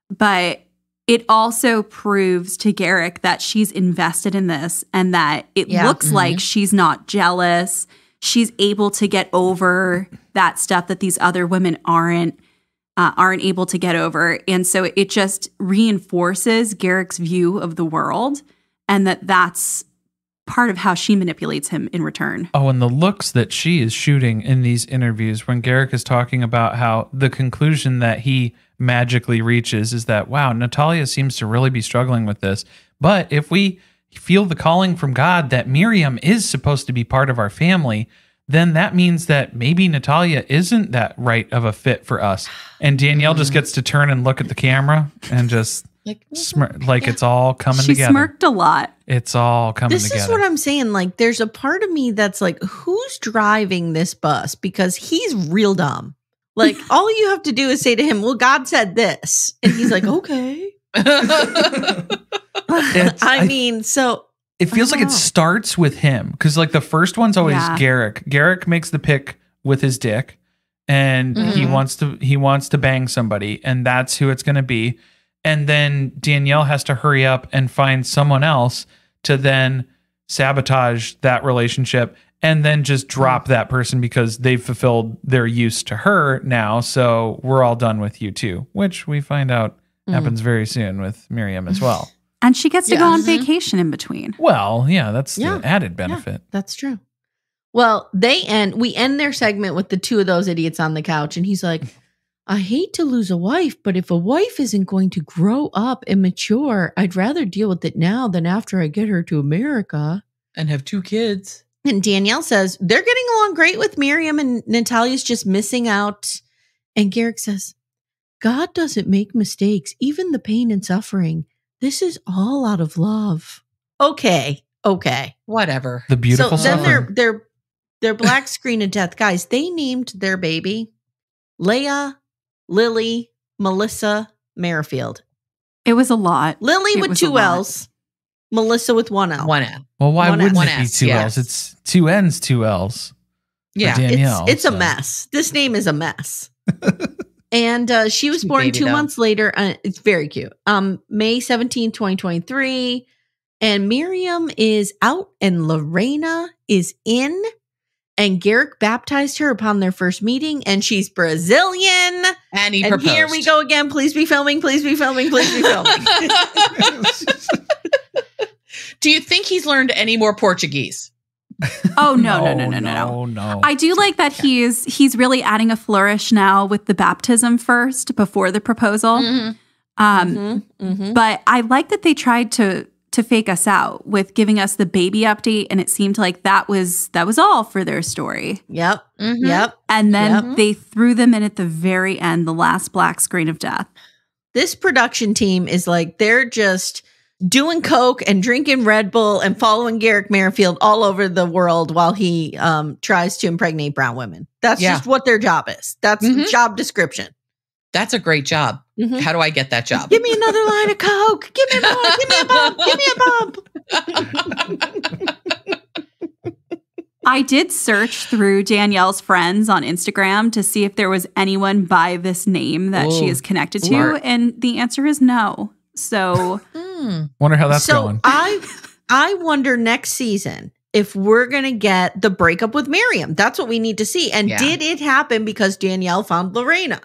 but it also proves to Gerrick that she's invested in this and that it looks like she's not jealous. She's able to get over that stuff that these other women aren't able to get over. And so it just reinforces Gerrick's view of the world, and that's part of how she manipulates him in return.
Oh, and the looks that she is shooting in these interviews when Gerrick is talking about how the conclusion that he magically reaches is that, wow, Natalia seems to really be struggling with this. But if we feel the calling from God that Miriam is supposed to be part of our family, then that means that maybe Natalia isn't that right of a fit for us. And Danielle just gets to turn and look at the camera and just it's all coming together.
She smirked a lot.
It's all coming together.
This is what I'm saying. Like, there's a part of me that's like, who's driving this bus? Because he's real dumb. Like, all you have to do is say to him, well, God said this. And he's like, okay. I mean, so
it feels like it starts with him because like the first one's always Gerrick. Gerrick makes the pick with his dick, and he wants to bang somebody, and that's who it's going to be. And then Danielle has to hurry up and find someone else to then sabotage that relationship and then just drop that person because they've fulfilled their use to her now. So we're all done with you too, which we find out happens very soon with Miriam as well.
And she gets to go on vacation in between.
Well, yeah, that's the added benefit.
Yeah, that's true. Well, we end their segment with the two of those idiots on the couch, and he's like, I hate to lose a wife, but if a wife isn't going to grow up and mature, I'd rather deal with it now than after I get her to America.
And have 2 kids.
And Danielle says, they're getting along great with Miriam and Natalia's just missing out. And Gerrick says, God doesn't make mistakes, even the pain and suffering. This is all out of love. Okay.
Whatever.
The beautiful
So
suffering.
then their black screen of death. Guys, they named their baby Leah, Lily, Melissa, Merrifield.
It was a lot.
Lily
It
with
was
2
a lot.
L's. Melissa with 1 L.
1 L.
Well, why
One
wouldn't
S.
it be 2
Yes.
L's? It's 2 N's, 2 L's.
Yeah.
For Danielle,
It's a
so.
mess. This name is a mess. And she was
Cute
born
baby
2
doll.
months later. It's very cute. May 17, 2023. And Miriam is out and Lorena is in. And Gerrick baptized her upon their first meeting. And she's Brazilian.
And he
And
proposed.
here we go again. Please be filming. Please be filming. Please be filming.
Do you think he's learned any more Portuguese?
Oh, no.
No.
I do like that he's really adding a flourish now with the baptism first before the proposal. But I like that they tried to fake us out with giving us the baby update, and it seemed like that was all for their story.
Yep.
Mhm.
Yep.
And then they threw them in at the very end, the last black screen of death.
This production team is like, they're just doing coke and drinking Red Bull and following Gerrick Merrifield all over the world while he tries to impregnate brown women. That's just what their job is. That's job description.
That's a great job.
Mhm.
How do I get that job?
Give me another line of coke. Give me more. Give me a bump. Give me a bump.
I did search through Danielle's friends on Instagram to see if there was anyone by this name that she
Ooh,
is connected
smart.
to, and the answer is no. So
Wonder how that's going.
I wonder next season if we're going to get the breakup with Miriam. That's what we need to see. And did it happen because Danielle found Lorena?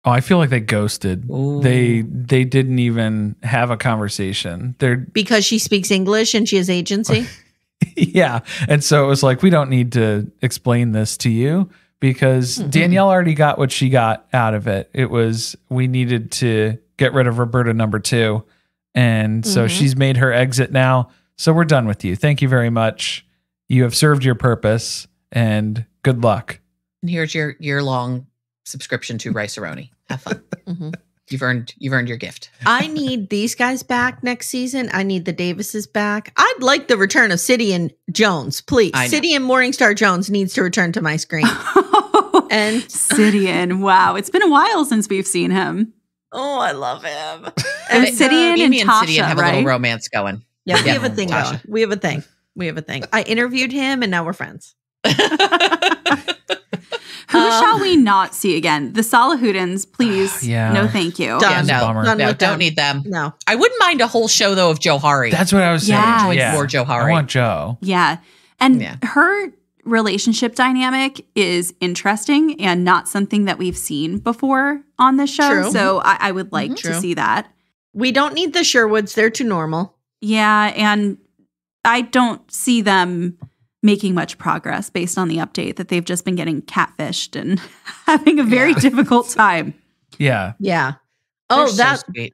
Oh, I feel like they ghosted.
Ooh.
They didn't even have a conversation.
Because she speaks English and she has agency?
Yeah. And so it was like, we don't need to explain this to you because Danielle already got what she got out of it. It was, we needed to get rid of Roberta number 2. And so she's made her exit now. So we're done with you. Thank you very much. You have served your purpose and good luck.
And here's your year-long subscription to Rice-A-Roni. Have fun. You've earned your gift.
I need these guys back next season. I need the Davises back. I'd like the return of City and Jones, please.
I know.
City and Morningstar Jones needs to return to my screen. And
Sidian, wow, it's been a while since we've seen him.
oh, I love him.
And
They-
Sidian
me
and
Sidian
Tasha,
have a
right?
little romance going.
Yeah, we
Yeah,
have a thing
Tasha.
going. We have a thing. We have a thing. I interviewed him and now we're friends.
Who shall we not see again? The Salahoudins, please.
Yeah.
No, thank you.
Done.
Yeah, no,
Bummer.
Done
no,
with
don't
them.
need them.
No.
I wouldn't mind a whole show though of Joe Hari.
That's what I was saying.
Yes.
Yeah.
More Joe Hari.
I want Joe.
Yeah. And
Yeah.
her relationship dynamic is interesting and not something that we've seen before on the show.
True.
So I would like to
True.
see that.
We don't need the Sherwoods. They're too normal.
Yeah. And I don't see them making much progress based on the update that they've just been getting catfished and having a very difficult time.
Yeah.
Yeah.
They're
Oh,
so sweet.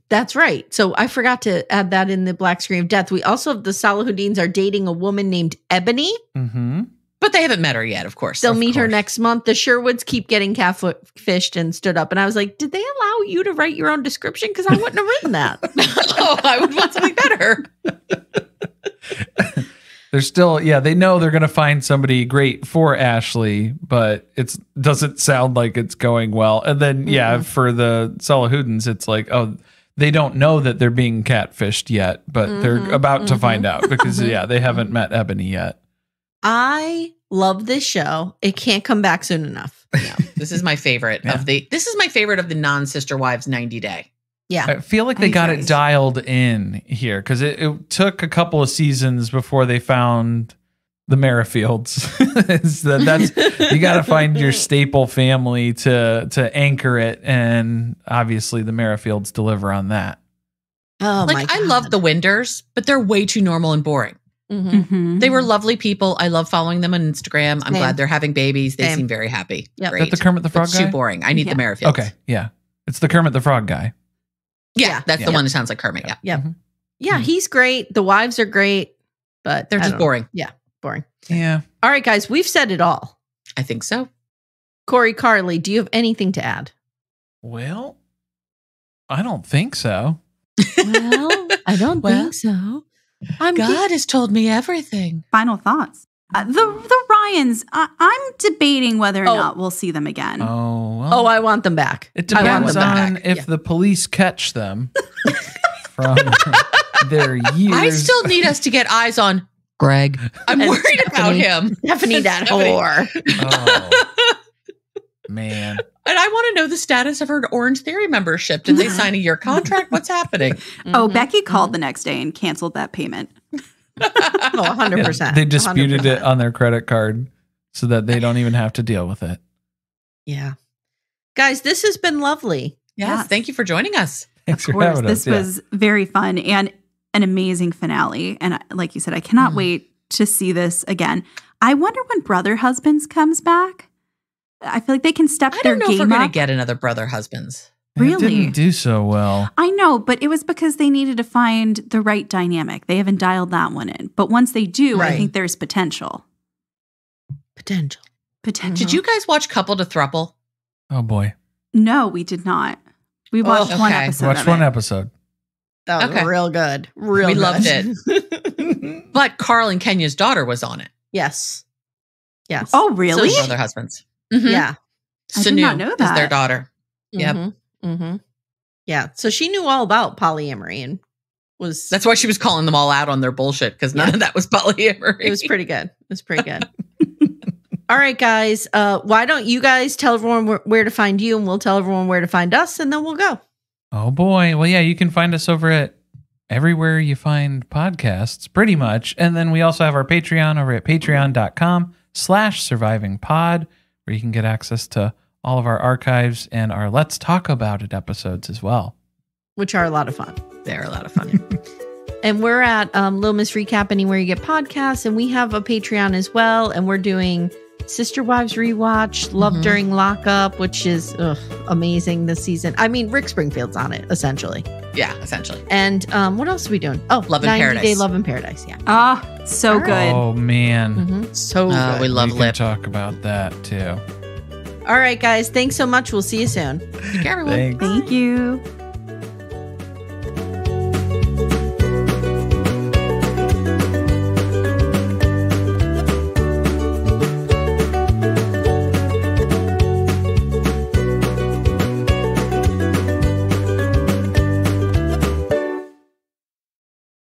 that's right. So I forgot to add that in the black screen of death. We also have the Salahoudins are dating a woman named Ebony.
Mm-hmm.
But they haven't met her yet, of course.
They'll meet her
course.
next month. The Sherwoods keep getting catfished and stood up. And I was like, did they allow you to write your own description? Because I wouldn't have written that.
Oh, I would want something better.
They're still, they know they're going to find somebody great for Ashley, but it doesn't sound like it's going well. And then, for the Salahoudins, it's like, oh, they don't know that they're being catfished yet, but they're about to find out because they haven't met Ebony yet.
I love this show. It can't come back soon enough.
Yeah, this is my favorite of the non-Sister Wives 90 Day.
Yeah.
I feel like they got it dialed in here because it took a couple of seasons before they found the Merrifields. You got to find your staple family to anchor it, and obviously the Merrifields deliver on that.
Oh,
like I love the Winders, but they're way too normal and boring. They were lovely people. I love following them on Instagram. I'm glad they're having babies. They seem very happy.
Yep.
Great.
Is that the Kermit the Frog guy?
Too boring. I need the Merrifields.
Okay, yeah. It's the Kermit the Frog guy.
Yeah, that's the one that sounds like Kermit. Yeah.
Yeah, he's great. The wives are great, but
they're just boring.
Yeah, boring.
Yeah.
All right, guys, we've said it all.
I think so.
Corey, Carly, do you have anything to add?
Well, I don't think so.
Well, I don't think so.
God has told me everything.
Final thoughts. The Ryans, I'm debating whether or not we'll see them again.
Oh, well,
I want them back.
It depends on if the police catch them from their years.
I still need us to get eyes on Greg. I'm worried about him.
Stephanie, that whore.
Oh, man.
And I want to know the status of her Orange Theory membership. Did they sign a year contract? What's happening?
Oh, Becky called the next day and canceled that payment.
100%.
Yeah, they disputed
100%.
it on their credit card so that they don't even have to deal with it.
Yeah. Guys, this has been lovely.
Yes. Thank you for joining us.
Thanks
Of
for having
course,
us.
this was very fun and an amazing finale. And like you said, I cannot wait to see this again. I wonder when Brother Husbands comes back. I feel like they can step their game up.
I don't know if we're going to get another Brother Husbands.
Really?
It didn't do so well.
I know, but it was because they needed to find the right dynamic. They haven't dialed that one in. But once they do, I think there's potential.
Potential.
Did you guys watch Couple to Thruple?
Oh, boy.
No, we did not. We watched one episode.
Watched one episode.
That was real good.
We loved it. But Carl and Kenya's daughter was on it.
Yes. Yes.
Oh, really?
So Brother Husbands.
Yeah.
I did not know that.
Is their daughter. Yep.
Yeah. So she knew all about polyamory and was.
That's why she was calling them all out on their bullshit because none of that was polyamory.
It was pretty good. It was pretty good. All right, guys. Why don't you guys tell everyone where to find you, and we'll tell everyone where to find us, and then we'll go.
Oh, boy. Well, yeah, you can find us over at everywhere you find podcasts, pretty much. And then we also have our Patreon over at patreon.com/survivingpod, where you can get access to all of our archives and our Let's Talk About It episodes as well.
Which are a lot of fun.
They're a lot of fun.
And we're at Little Miss Recap anywhere you get podcasts. And we have a Patreon as well. And we're doing Sister Wives Rewatch, Love During Lockup, which is amazing this season. I mean, Rick Springfield's on it, essentially.
Yeah, essentially.
And what else are we doing? Oh,
Love in
90
Paradise.
Day Love in Paradise, yeah.
Ah, so good.
Oh, man.
So good.
We love
we
Lip.
can talk about that, too.
All right, guys. Thanks so much. We'll see you soon.
Take care, everyone.
Thanks.
Thank you.